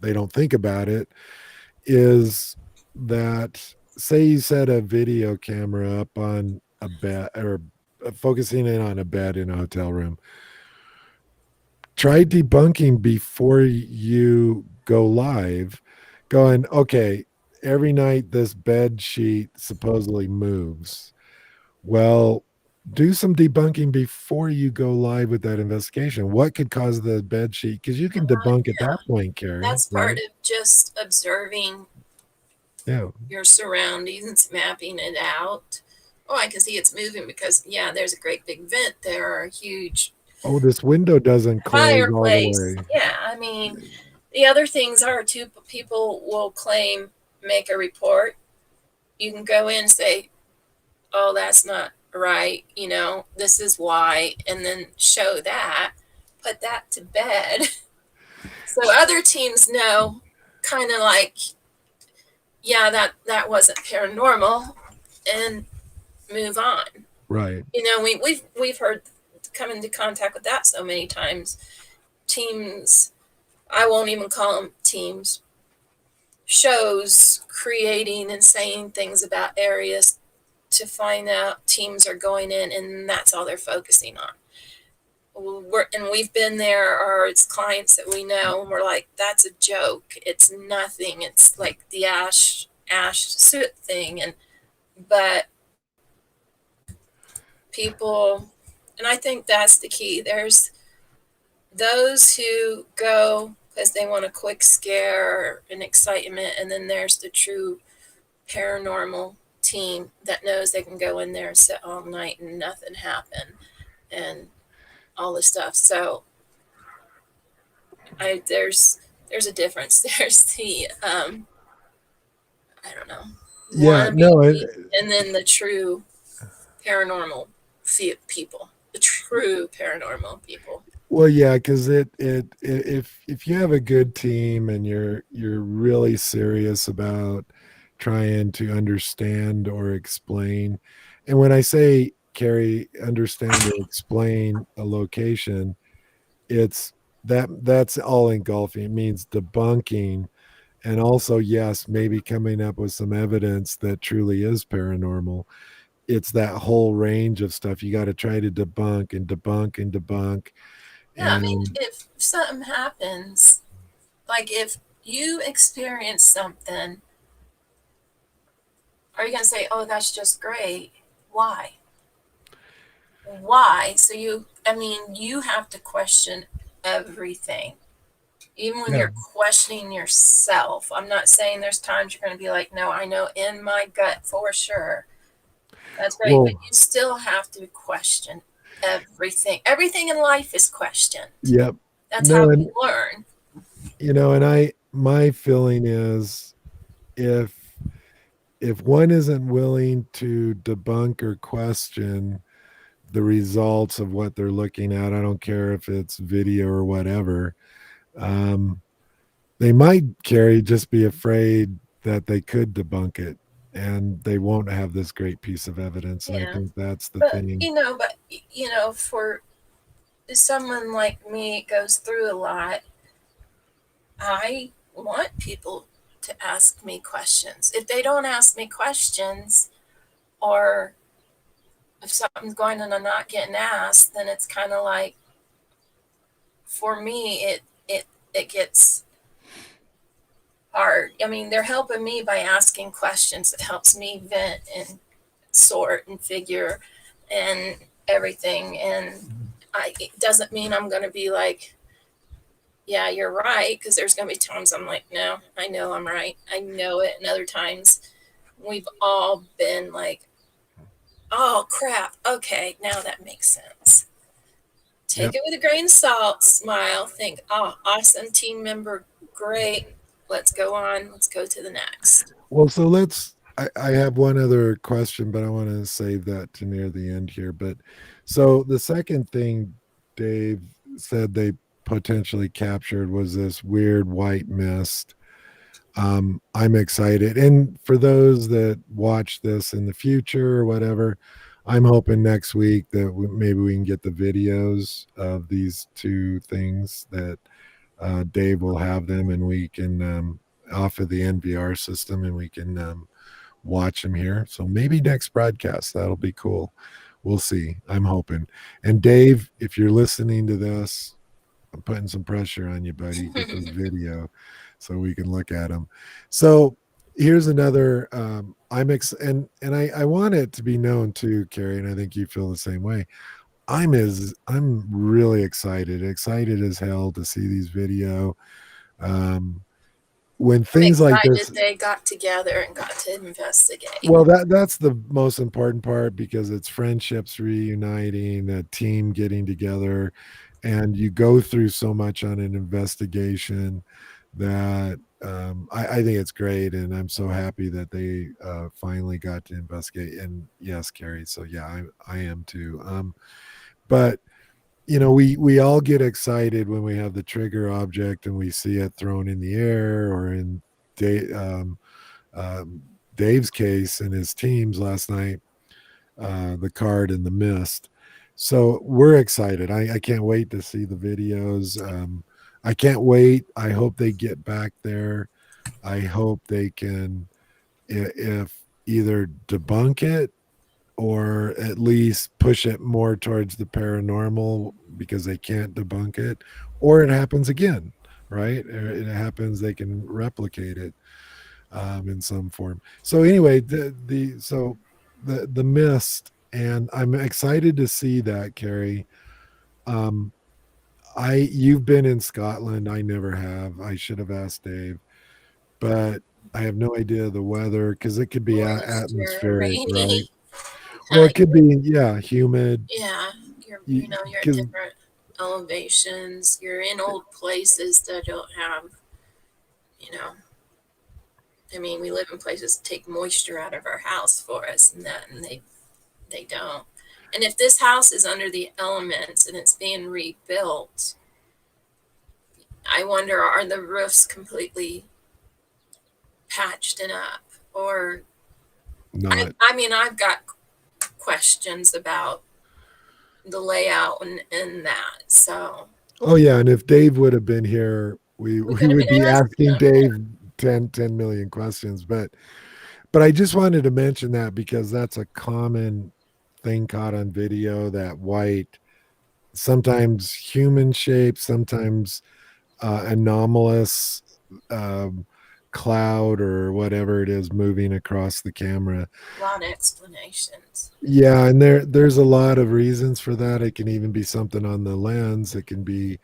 they don't think about it, is that, say you set a video camera up on a bed, or focusing in on a bed in a hotel room. Try debunking before you go live, going, okay, every night this bed sheet supposedly moves. Well, do some debunking before you go live with that investigation. What could cause the bed sheet? Because you can debunk at Yeah, that point, Carrie, that's part right? of just observing Yeah. your surroundings, mapping it out. Oh, I can see it's moving because, yeah, there's a great big vent there, or a huge Oh, this window doesn't close all the fireplace. way. Yeah, I mean, the other things are too, people will claim, make a report. You can go in and say, oh, that's not right. This is why, and then show that, put that to bed. So other teams know, kind of like, yeah, that wasn't paranormal, and move on. Right. We've heard, come into contact with that so many times. Teams, I won't even call them teams, shows creating and saying things about areas to find out teams are going in, and that's all they're focusing on. We've been there, or it's clients that we know, and we're like, that's a joke. It's nothing. It's like the ash soot thing, but people, and I think that's the key. There's those who go because they want a quick scare or an excitement, and then there's the true paranormal team that knows they can go in there and sit all night and nothing happen, and all this stuff. So there's a difference. There's the I don't know, Yeah. wannabe No. team, and then the true paranormal people, the true paranormal people. Well, yeah, because if you have a good team and you're really serious about trying to understand or explain, and when I say, Carrie, understand or explain a location, it's that's all engulfing. It means debunking, and also, yes, maybe coming up with some evidence that truly is paranormal. It's that whole range of stuff you got to try to debunk and debunk and debunk. Yeah, I mean, And if something happens, like if you experience something, are you going to say, oh, that's just great? Why? Why? So I mean, you have to question everything, even when yeah, you're questioning yourself. I'm not saying there's times you're going to be like, no, I know in my gut for sure. That's great. But well, you still have to question everything. Everything in life is questioned. yep. That's how No, we and learn. and my feeling is, if one isn't willing to debunk or question the results of what they're looking at, I don't care if it's video or whatever, um, they might, Carrie, just be afraid that they could debunk it and they won't have this great piece of evidence. And I Yeah. think that's the But, thing. for someone like me, it goes through a lot. I want people to ask me questions. If they don't ask me questions, or if something's going on and I'm not getting asked, then it's kind of like, for me, it gets hard. I mean, they're helping me by asking questions. It helps me vent and sort and figure and everything. And it doesn't mean I'm going to be like, yeah, you're right, because there's going to be times I'm like, no, I know I'm right. I know it. And other times we've all been like, oh, crap. Okay, now that makes sense. Take Yep. it with a grain of salt, smile, think, oh, awesome team member, great. Let's go on. Let's go to the next. Well, so I have one other question, but I want to save that to near the end here. But so the second thing Dave said they potentially captured was this weird white mist. I'm excited. And for those that watch this in the future or whatever, I'm hoping next week that maybe we can get the videos of these two things that Dave will have them and we can off of the NVR system and we can watch them here. So maybe next broadcast, that'll be cool. We'll see. I'm hoping. And Dave, if you're listening to this, I'm putting some pressure on you, buddy. Get this video so we can look at them. So here's another. I want it to be known too, Carrie, and I think you feel the same way. I'm really excited as hell to see these video. Um, when I'm things like excited this, they got together and got to investigate. well, that's the most important part because it's friendships reuniting, a team getting together, and you go through so much on an investigation that I think it's great, and I'm so happy that they finally got to investigate. And yes, Carrie, so yeah, I am too. But we all get excited when we have the trigger object and we see it thrown in the air, or in day. Um, Dave's case and his teams last night, the card in the mist. So we're excited. I can't wait to see the videos. I can't wait. I hope they get back there. I hope they can, if either debunk it or at least push it more towards the paranormal because they can't debunk it, or it happens again, right? Or it happens, they can replicate it in some form. So anyway, the mist, and I'm excited to see that, Carrie. Um, you've been in Scotland. I never have. I should have asked Dave, but I have no idea the weather because it could be Moisture, atmospheric, right? rainy. Well, it could be, yeah, humid. Yeah, you're at Because different elevations. You're in old places that don't have, you know, I mean, we live in places that take moisture out of our house for us, and they don't. And if this house is under the elements and it's being rebuilt, I wonder, are the roofs completely patched and up, or not. I mean, I've got questions about the layout and that. So Oh yeah, and if Dave would have been here, we we we could have would been be asking asking them. Dave 10 million questions. But I just wanted to mention that because that's a common thing caught on video, that white, sometimes human shape, sometimes anomalous um, cloud or whatever it is moving across the camera. A lot of explanations. Yeah, and there's a lot of reasons for that. It can even be something on the lens. It can be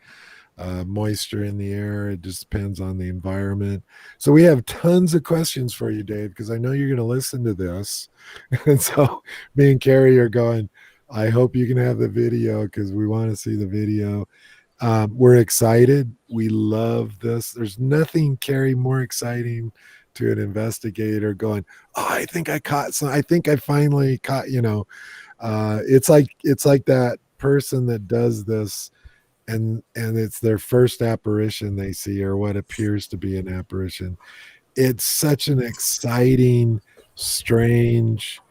moisture in the air. It just depends on the environment. So we have tons of questions for you, Dave, because I know you're going to listen to this. And so me and Carrie are going, I hope you can have the video because we want to see the video. We're excited. We love this. There's nothing, Carrie, more exciting to an investigator going, oh, I think I caught some. I think I finally caught, it's like that person that does this and it's their first apparition they see, or what appears to be an apparition. It's such an exciting, strange,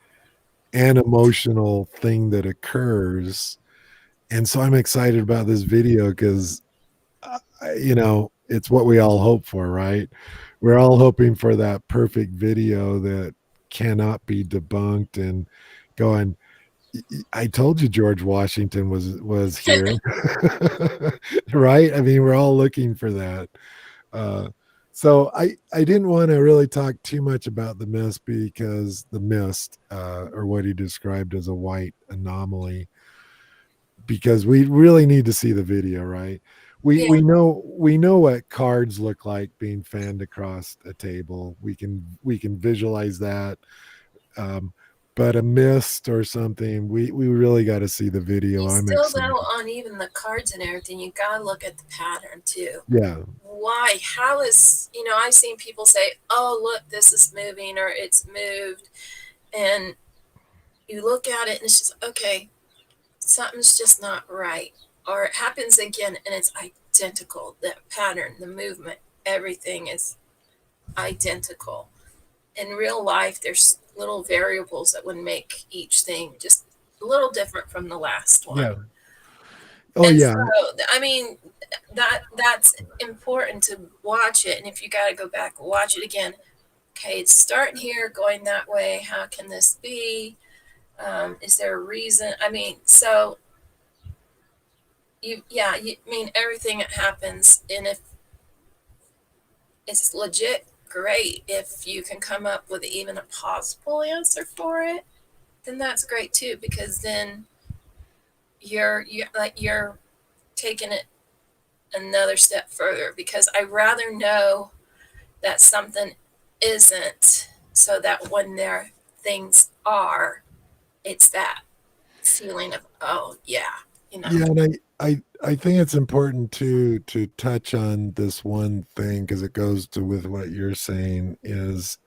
and emotional thing that occurs. And so I'm excited about this video because it's what we all hope for, right? We're all hoping for that perfect video that cannot be debunked, and going, I told you George Washington was here. Right? I mean, we're all looking for that. Uh, so I didn't want to really talk too much about the mist, because the mist, or what he described as a white anomaly, because we really need to see the video, right? We Yeah, we know what cards look like being fanned across a table. We can visualize that. Um, but a mist or something. We really got to see the video. You I'm still though excited. on even the cards and everything, you gotta look at the pattern too. Yeah, Why? How is, I've seen people say, "Oh, look, this is moving," or "It's moved," and you look at it and it's just okay. Something's just not right, or it happens again and it's identical. The pattern, the movement, everything is identical. In real life, there's little variables that would make each thing just a little different from the last one. yeah. Oh And yeah, so, I mean, that's important to watch it. And if you got to go back, watch it again. Okay, it's starting here, going that way. How can this be? Is there a reason? I mean, so I mean, everything that happens, and if it's legit, great. If you can come up with even a possible answer for it, then that's great too, because then you're taking it another step further. Because I rather know that something isn't, so that when there things are, it's that feeling of, oh yeah, yeah, and I think it's important to touch on this one thing because it goes to with what you're saying is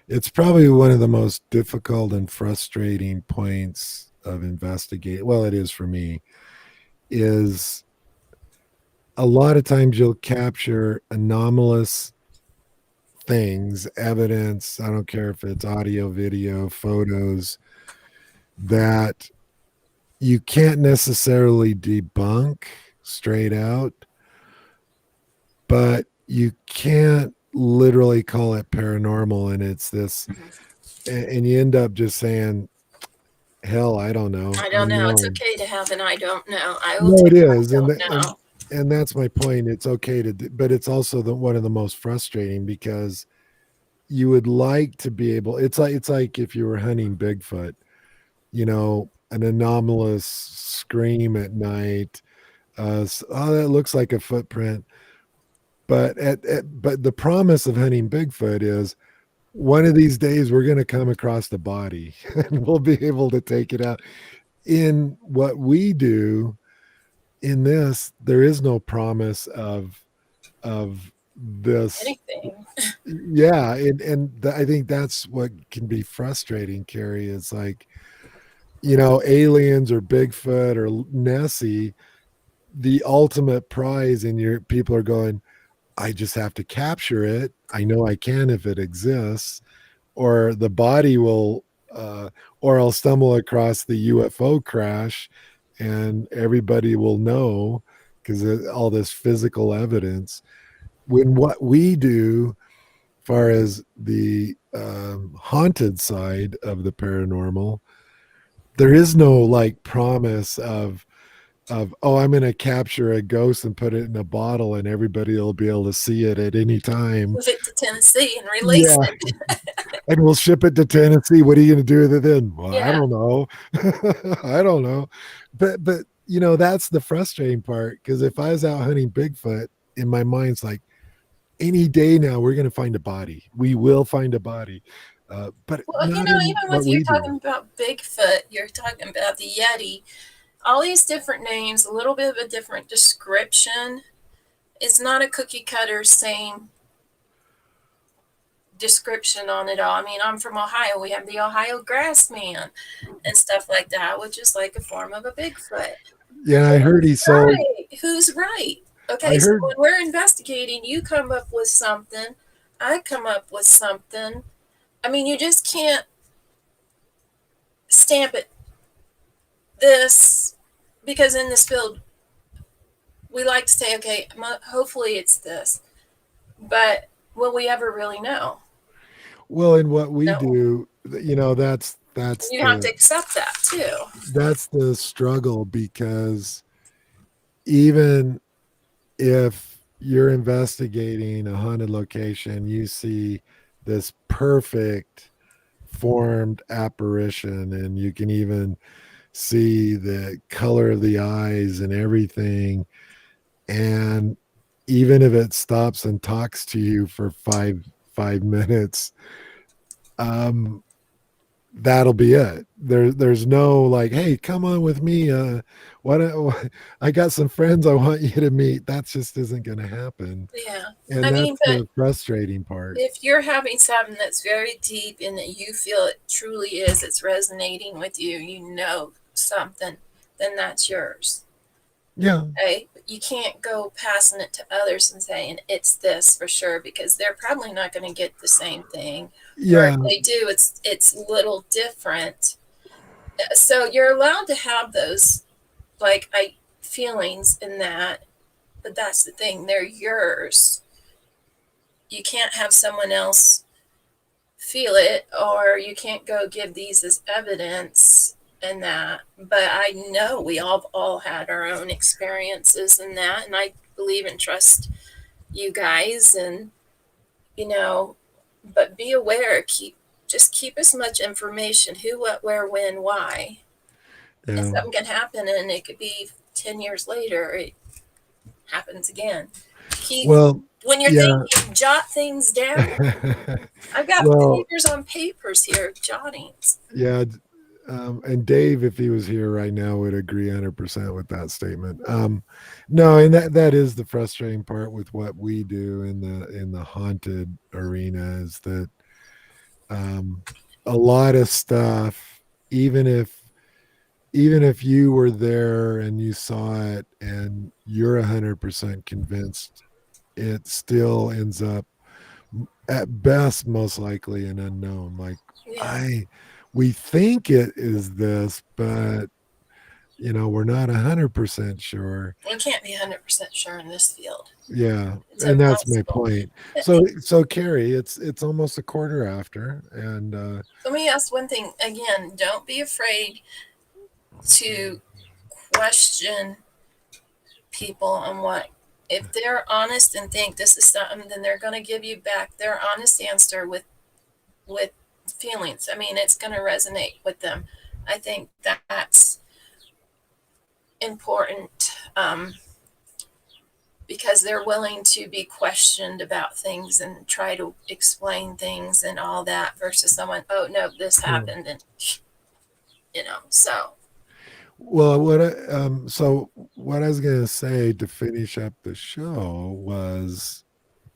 it's probably one of the most difficult and frustrating points of investigate. Well, it is for me. Is a lot of times you'll capture anomalous things, evidence. I don't care if it's audio, video, photos that you can't necessarily debunk straight out, but you can't literally call it paranormal. And it's this, and you end up just saying, hell, I don't know, I don't know. It's unknown. okay to have an I don't know. I will No, take it is, I don't know. and that's my point. It's okay to, but it's also one of the most frustrating because you would like to be able. It's like if you were hunting Bigfoot, an anomalous scream at night. Oh, that looks like a footprint. But the promise of hunting Bigfoot is one of these days we're going to come across the body and we'll be able to take it out. In what we do in this, there is no promise of this. Anything. Yeah, and I think that's what can be frustrating, Carrie. Is like aliens or Bigfoot or Nessie, the ultimate prize, and your people are going, I just have to capture it. I know I can if it exists, or the body will, or I'll stumble across the UFO crash and everybody will know because all this physical evidence. When what we do, far as the haunted side of the paranormal, there is no like promise of oh, I'm going to capture a ghost and put it in a bottle and everybody will be able to see it at any time. Move it to Tennessee and release Yeah, it. and we'll ship it to Tennessee. What are you going to do with it then? Well, I Yeah. don't know. I don't know. But that's the frustrating part because if I was out hunting Bigfoot, in my mind's like any day now we're going to find a body. We will find a body. But Well, not in even what with you we do. talking about Bigfoot, you're talking about the Yeti, all these different names, a little bit of a different description. It's not a cookie cutter same description on it all. I mean, I'm from Ohio. We have the Ohio grass man and stuff like that, which is like a form of a Bigfoot. Yeah, I heard he sold. Right. Who's right? I Okay, so heard when we're investigating, you come up with something, I come up with something. I mean, you just can't stamp it this, because in this field, we like to say, okay, hopefully it's this, but will we ever really know? well in what we No. do. That's You have to the accept that too. struggle because even if you're investigating a haunted location, you see this perfect formed apparition, and you can even see the color of the eyes and everything. And even if it stops and talks to you for five minutes, um, that'll be it. There's no like, hey, come on with me. What I got some friends I want you to meet. That just isn't going to happen, Yeah. and I mean, that's but the frustrating part. if you're having something that's very deep and that you feel it truly is, it's resonating with you, you know something, then that's yours. Yeah, Okay? But you can't go passing it to others and saying it's this for sure because they're probably not going to get the same thing. Or if yeah, they do, it's little different. So you're allowed to have those like I feelings in that, but that's the thing, they're yours. You can't have someone else feel it, or you can't go give these as evidence and that. But I know we all had our own experiences in that, and I believe and trust you guys, and you know, but be aware, keep as much information, who, what, where, when, why. And yeah. something can happen and it could be 10 years later it happens again. Keep Well, When you're yeah. thinking, jot things down. I've got Well, papers on papers here, jottings. yeah. And Dave, if he was here right now, would agree 100% with that statement. No, and that is the frustrating part with what we do in the haunted arena is that um, a lot of stuff, even if even if you were there and you saw it and you're 100% convinced, it still ends up at best most likely an unknown. Like Yeah. I we think it is this, but we're not 100% sure. You can't be 100% sure in this field. Yeah, It's and that's my impossible. point. But So Carrie, it's almost a quarter after, and let me ask one thing again. Don't be afraid to question people on what. If they're honest and think this is something, then they're going to give you back their honest answer with feelings. I mean, it's going to resonate with them. I think that's important because they're willing to be questioned about things and try to explain things and all that versus someone, oh no, this yeah. happened, and so Well, so what I was gonna say to finish up the show was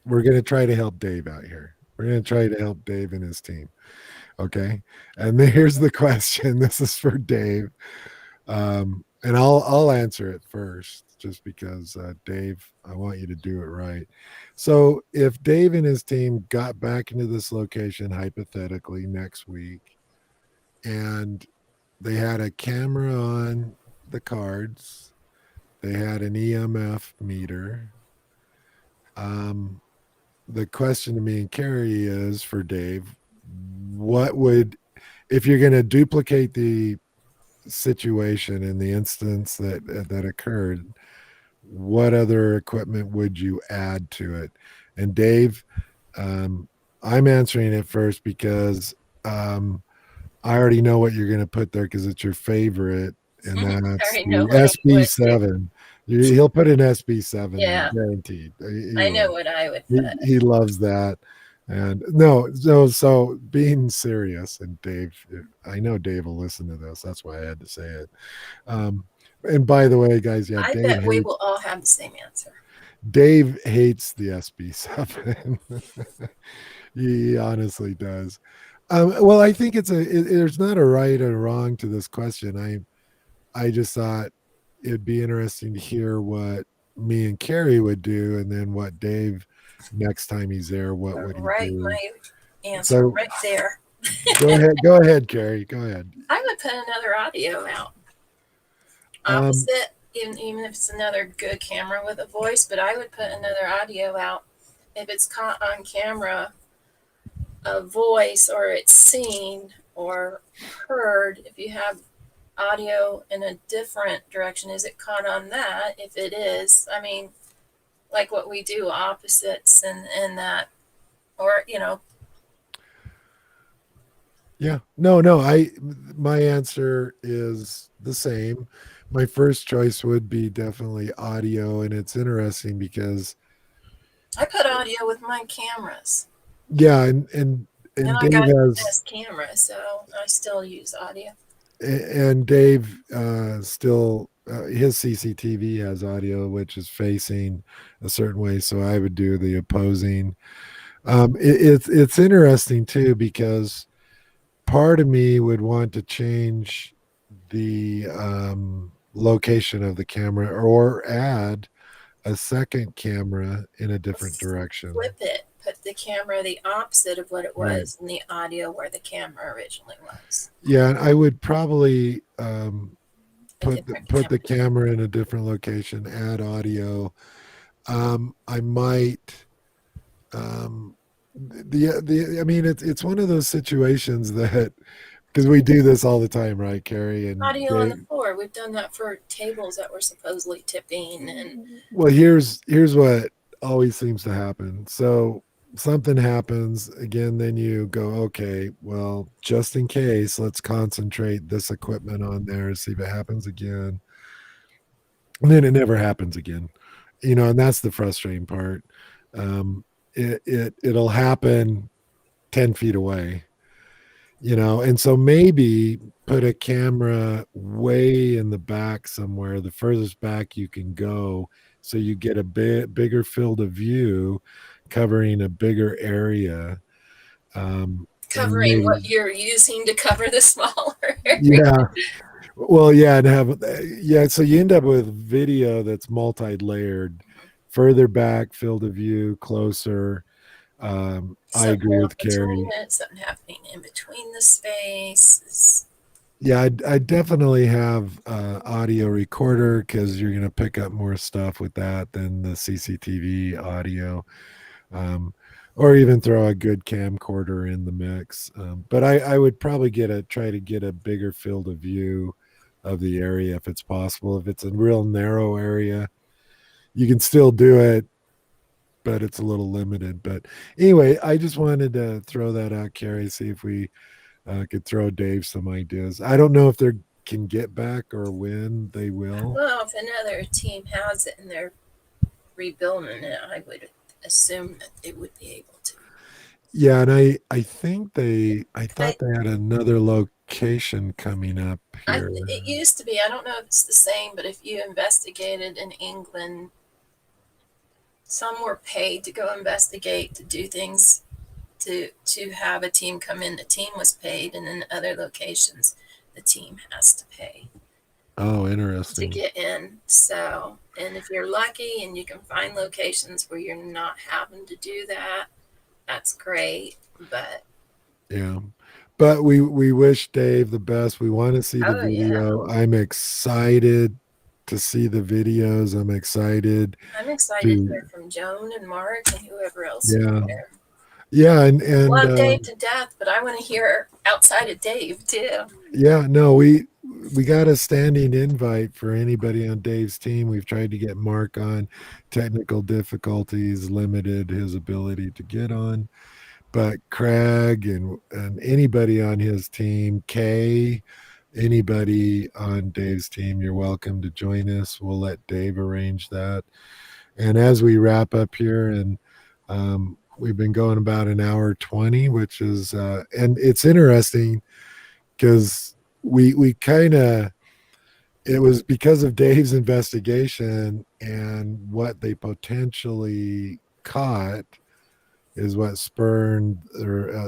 we're gonna try to help Dave out here. We're gonna try to help Dave and his team. Okay. And here's the question. This is for Dave. And I'll answer it first, just because Dave, I want you to do it right. So if Dave and his team got back into this location hypothetically next week, and they had a camera on the cards, they had an EMF meter. Um, the question to me and Carrie is for Dave, what would, if you're going to duplicate the situation in the instance that occurred, what other equipment would you add to it? And Dave, um, I'm answering it first because I already know what you're going to put there because it's your favorite, and I that's already know the what I would do. SB7. He'll put an SB7 there, Yeah, guaranteed. He I know will. what I would He, put. he loves that. And no, so being serious, and Dave, I know Dave will listen to this. That's why I had to say it. And by the way, guys, yeah, I bet we will all have the same answer. Dave hates the SB7. He honestly does. Well, I think there's not a right or wrong to this question. I just thought it'd be interesting to hear what me and Carrie would do, and then what Dave next time he's there, what would he Write do? my answer So right there. go ahead, Carrie, go ahead. I would put another audio out. Um, Opposite, even if it's another good camera with a voice, but I would put another audio out. If it's caught on camera, a voice, or it's seen or heard, if you have audio in a different direction, is it caught on that? If it is, I mean, like what we do, opposites and that, or, yeah, no, my answer is the same. My first choice would be definitely audio, and it's interesting because I put audio with my cameras. yeah, and And and I got Dave the has best camera, so I still use audio. and Dave still his CCTV has audio, which is facing a certain way. So I would do the opposing. It's interesting too because part of me would want to change the location of the camera or add a second camera in a different direction. Flip it, put the camera the opposite of what it Right. was, and the audio where the camera originally was. Yeah, and I would probably A different put the camera. camera in a different location, add audio. I might the I mean it's one of those situations that because we do this all the time, right, Carrie and Audio on the Dave? floor. We've done that for tables that were supposedly tipping, and Well, here's what always seems to happen. So something happens again, then you go, okay, well, just in case, let's concentrate this equipment on there, see if it happens again. And then it never happens again. And that's the frustrating part. It'll happen 10 feet away, and so maybe put a camera way in the back somewhere, the furthest back you can go, so you get a bigger field of view covering a bigger area. And covering maybe, what you're using to cover the smaller area. yeah, well, yeah, and yeah, so you end up with video that's multi-layered, further back, field of view, closer. I Something agree in with between Carrie. it, something happening in between the spaces. Yeah, I definitely have audio recorder because you're going to pick up more stuff with that than the CCTV audio, um, or even throw a good camcorder in the mix. But I would probably try to get a bigger field of view of the area if it's possible. If it's a real narrow area, you can still do it, but it's a little limited. But anyway, I just wanted to throw that out, Carrie, see if we could throw Dave some ideas. I don't know if they can get back or when they will. Well, if another team has it and they're rebuilding it, I would assume that they would be able to. Yeah, and I I, thought they had another location coming up here. it used to be. I don't know if it's the same, but if you investigated in England, some were paid to go investigate to do things to have a team come in. The team was paid, and in other locations, the team has to pay Oh, to interesting. get in. So, and if you're lucky and you can find locations where you're not having to do that, that's great. But Yeah. But we wish Dave the best. We want to see the oh yeah, video. I'm excited to see the videos. I'm excited I'm excited to to hear from Joan and Mark and whoever else is yeah. there. Yeah, and Love Dave to death, but I want to hear outside of Dave too. yeah, no, we got a standing invite for anybody on Dave's team. We've tried to get Mark on. Technical difficulties limited his ability to get on, but Craig and anybody on his team, Kay, anybody on Dave's team, you're welcome to join us. We'll let Dave arrange that. And as we wrap up here, and we've been going about an hour 20, which is and it's interesting because we kind of it was because of Dave's investigation and what they potentially caught is what spurred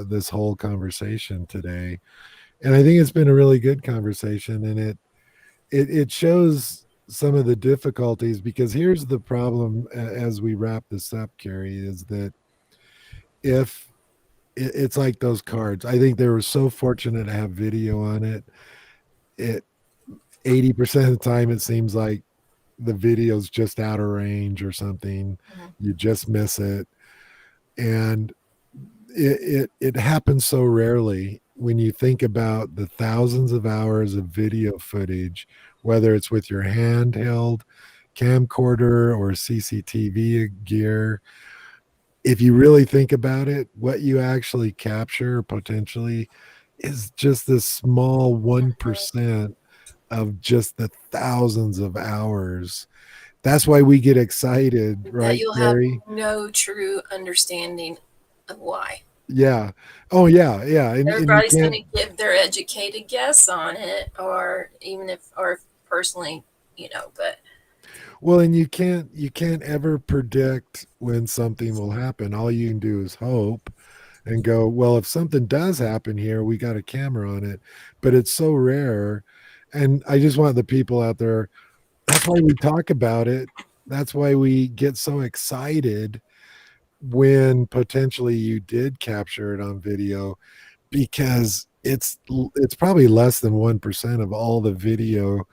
this whole conversation today. And I think it's been a really good conversation, and it shows some of the difficulties because here's the problem as we wrap this up, Carrie, is that if it's like those cards, I think they were so fortunate to have video on it. It 80% of the time it seems like the video's just out of range or something. Mm-hmm. You just miss it. And it happens so rarely when you think about the thousands of hours of video footage, whether it's with your handheld camcorder or CCTV gear. If you really think about it, what you actually capture potentially is just this small 1% of just the thousands of hours. That's why we get excited, That right, you'll have Gary? no true understanding of why. Yeah. Oh yeah, yeah. And you Everybody's going can't, to give their educated guess on it, or even if, or personally, but well, and you can't ever predict when something will happen. All you can do is hope and go, well, if something does happen here, we got a camera on it. But it's so rare. And I just want the people out there, that's why we talk about it. That's why we get so excited when potentially you did capture it on video, because it's probably less than 1% of all the video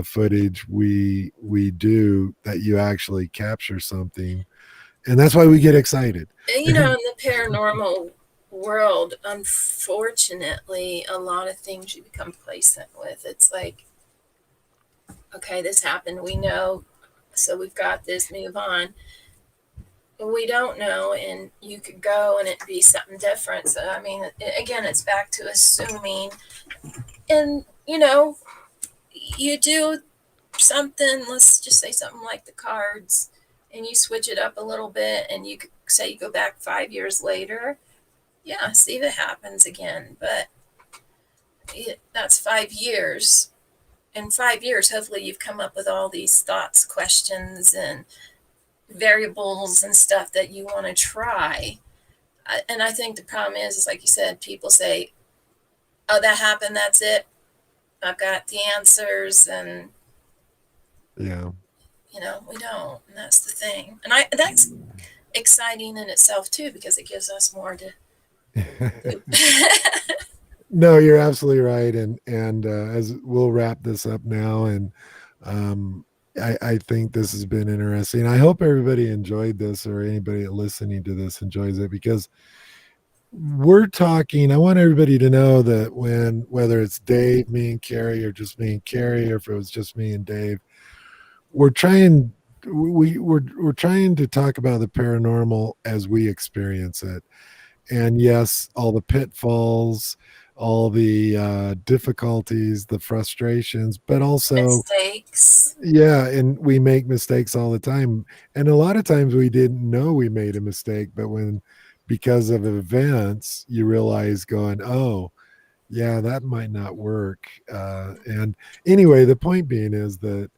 footage we do that you actually capture something, and that's why we get excited. in the paranormal world, unfortunately, a lot of things you become complacent with. It's like, okay, this happened, we know, so we've got this, move on. But we don't know, and you could go and it be something different. So, I mean, again, it's back to assuming. And, you do something, let's just say something like the cards, and you switch it up a little bit, and you could say you go back 5 years later. Yeah, see if it happens again. But that's 5 years. In 5 years, hopefully, you've come up with all these thoughts, questions, and variables and stuff that you want to try. And I think the problem is like you said, people say, "Oh, that happened. That's it. I've got the answers," and Yeah. we don't. And that's the thing. And that's exciting in itself too, because it gives us more to do. No, you're absolutely right. And as we'll wrap this up now, and um, I think this has been interesting. I hope everybody enjoyed this, or anybody listening to this enjoys it, because we're talking. I want everybody to know that whether it's Dave, me, and Carrie, or just me and Carrie, or if it was just me and Dave, we're trying. We're trying to talk about the paranormal as we experience it. And yes, all the pitfalls, all the difficulties, the frustrations, but also, Mistakes. yeah, and we make mistakes all the time. And a lot of times we didn't know we made a mistake, but when, because of events, you realize going, oh, yeah, that might not work. And anyway, the point being is that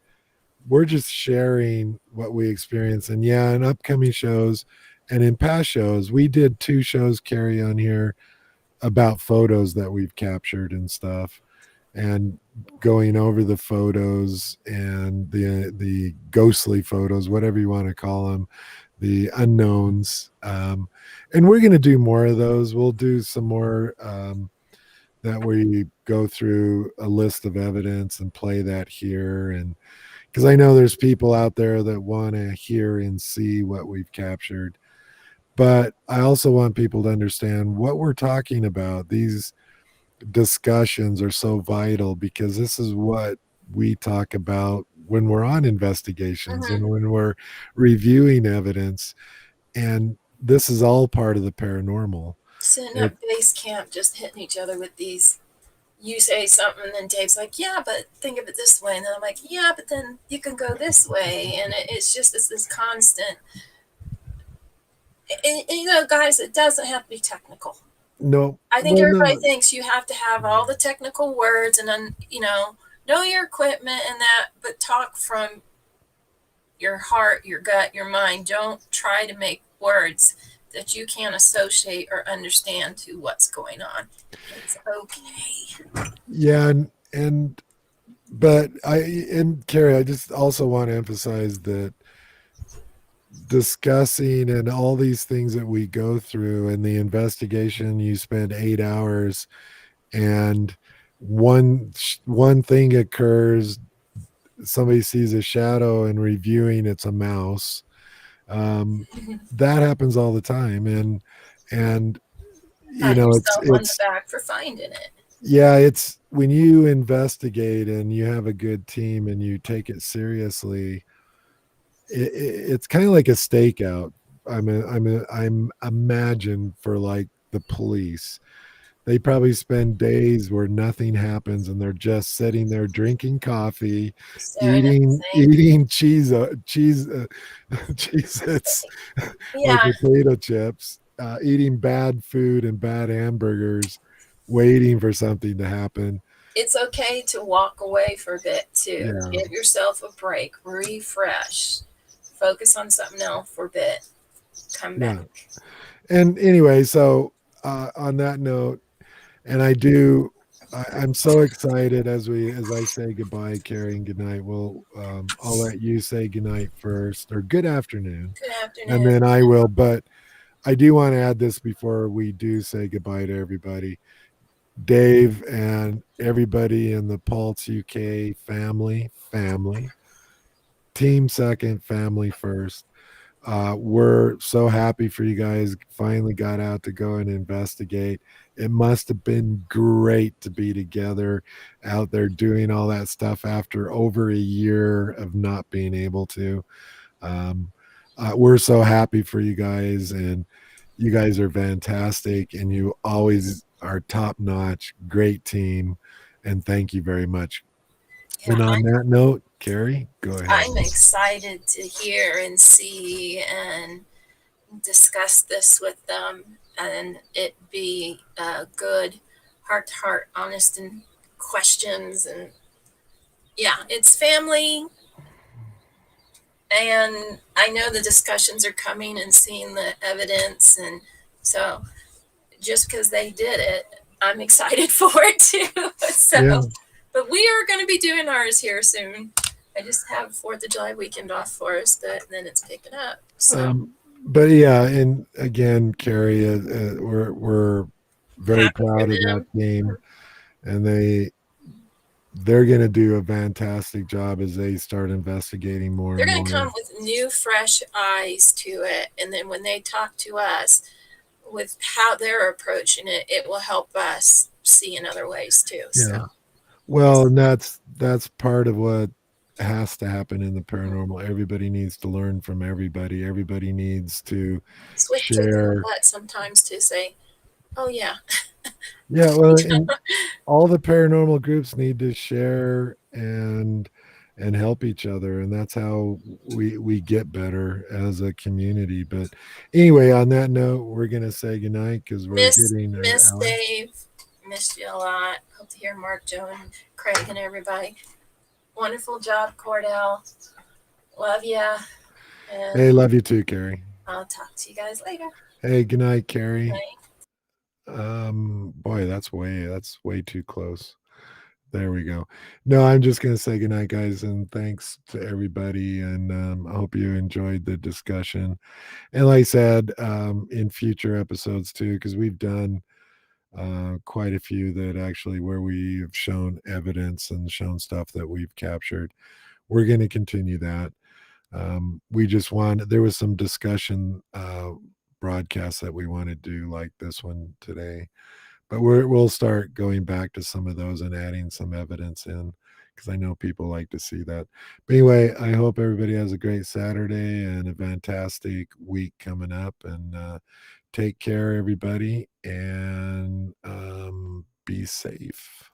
we're just sharing what we experience. And yeah, in upcoming shows and in past shows, we did 2 shows carry on here about photos that we've captured and stuff, and going over the photos and the ghostly photos, whatever you want to call them, the unknowns. And we're going to do more of those. We'll do some more that we go through a list of evidence and play that here. And because I know there's people out there that want to hear and see what we've captured. But I also want people to understand what we're talking about. These discussions are so vital, because this is what we talk about when we're on investigations Mm-hmm. and when we're reviewing evidence. And this is all part of the paranormal. Sitting It at base camp, just hitting each other with these. You say something, and then Dave's like, "Yeah, but think of it this way," and then I'm like, "Yeah, but then you can go this way," and it's this constant. And, guys, it doesn't have to be technical. no, I think well, everybody no, thinks you have to have all the technical words and then, know your equipment and that, but talk from your heart, your gut, your mind. Don't try to make words that you can't associate or understand to what's going on. It's okay. yeah, and but and Carrie, I just also want to emphasize that discussing and all these things that we go through and the investigation, you spend 8 hours, and one thing occurs, somebody sees a shadow and reviewing it's a mouse. That happens all the time. And Pat it's yourself on the back for finding it. yeah, it's when you investigate and you have a good team and you take it seriously, it's kind of like a stakeout. I'm imagine for like the police. They probably spend days where nothing happens, and they're just sitting there drinking coffee, Staring at eating the same. eating cheese cheese Its or Yeah. potato chips. eating bad food and bad hamburgers, waiting for something to happen. It's okay to walk away for a bit too. Yeah, Give yourself a break, refresh, focus on something else for a bit, come yeah. back. And anyway, so on that note, and I'm so excited as I say goodbye, Carrie, and good night. Well, I'll let you say good night first, or good afternoon, Good and afternoon. then I will. But I do want to add this before we do say goodbye to everybody. Dave and everybody in the Pulse UK family, team second, family first. We're so happy for you guys. Finally got out to go and investigate. It must have been great to be together out there doing all that stuff after over a year of not being able to. Um, we're so happy for you guys, and you guys are fantastic, and you always are top notch. Great team, and thank you very much. Yeah, And on that note, Carrie, go ahead. I'm excited to hear and see and discuss this with them and it be good heart to heart, honest and questions. And yeah, it's family. And I know the discussions are coming and seeing the evidence. And so just because they did it, I'm excited for it too. Yeah. So, but we are going to be doing ours here soon. I just have 4th of July weekend off for us, but then it's picking up. So But yeah, and again, Carrie, we're very happy for proud of that them. team, and they're going to do a fantastic job as they start investigating more They're and going to more. come with new, fresh eyes to it. And then when they talk to us with how they're approaching it, it will help us see in other ways too. So Yeah. Well, just and that's part of what has to happen in the paranormal. Everybody needs to learn from everybody. Everybody needs to swift kick in the share. butt sometimes to say, oh, yeah. Yeah, well, and all the paranormal groups need to share and help each other, and that's how we get better as a community. But anyway, on that note, we're gonna say goodnight because we're hitting an Miss hour. Dave, missed you a lot. Hope to hear Mark, Joe, and Craig and everybody. Wonderful job, Cordell. Love ya. Hey, And love you too, Carrie. I'll talk to you guys later. Hey, good night, Carrie. Bye. Boy, that's way too close. There we go. No, I'm just gonna say goodnight, guys, and thanks to everybody. And I hope you enjoyed the discussion. And like I said, in future episodes too, because we've done quite a few that actually where we've shown evidence and shown stuff that we've captured. We're going to continue that. We just want, there was some discussion broadcasts that we want to do like this one today, but we'll start going back to some of those and adding some evidence in because I know people like to see that. But anyway, I hope everybody has a great Saturday and a fantastic week coming up. And take care, everybody, and be safe.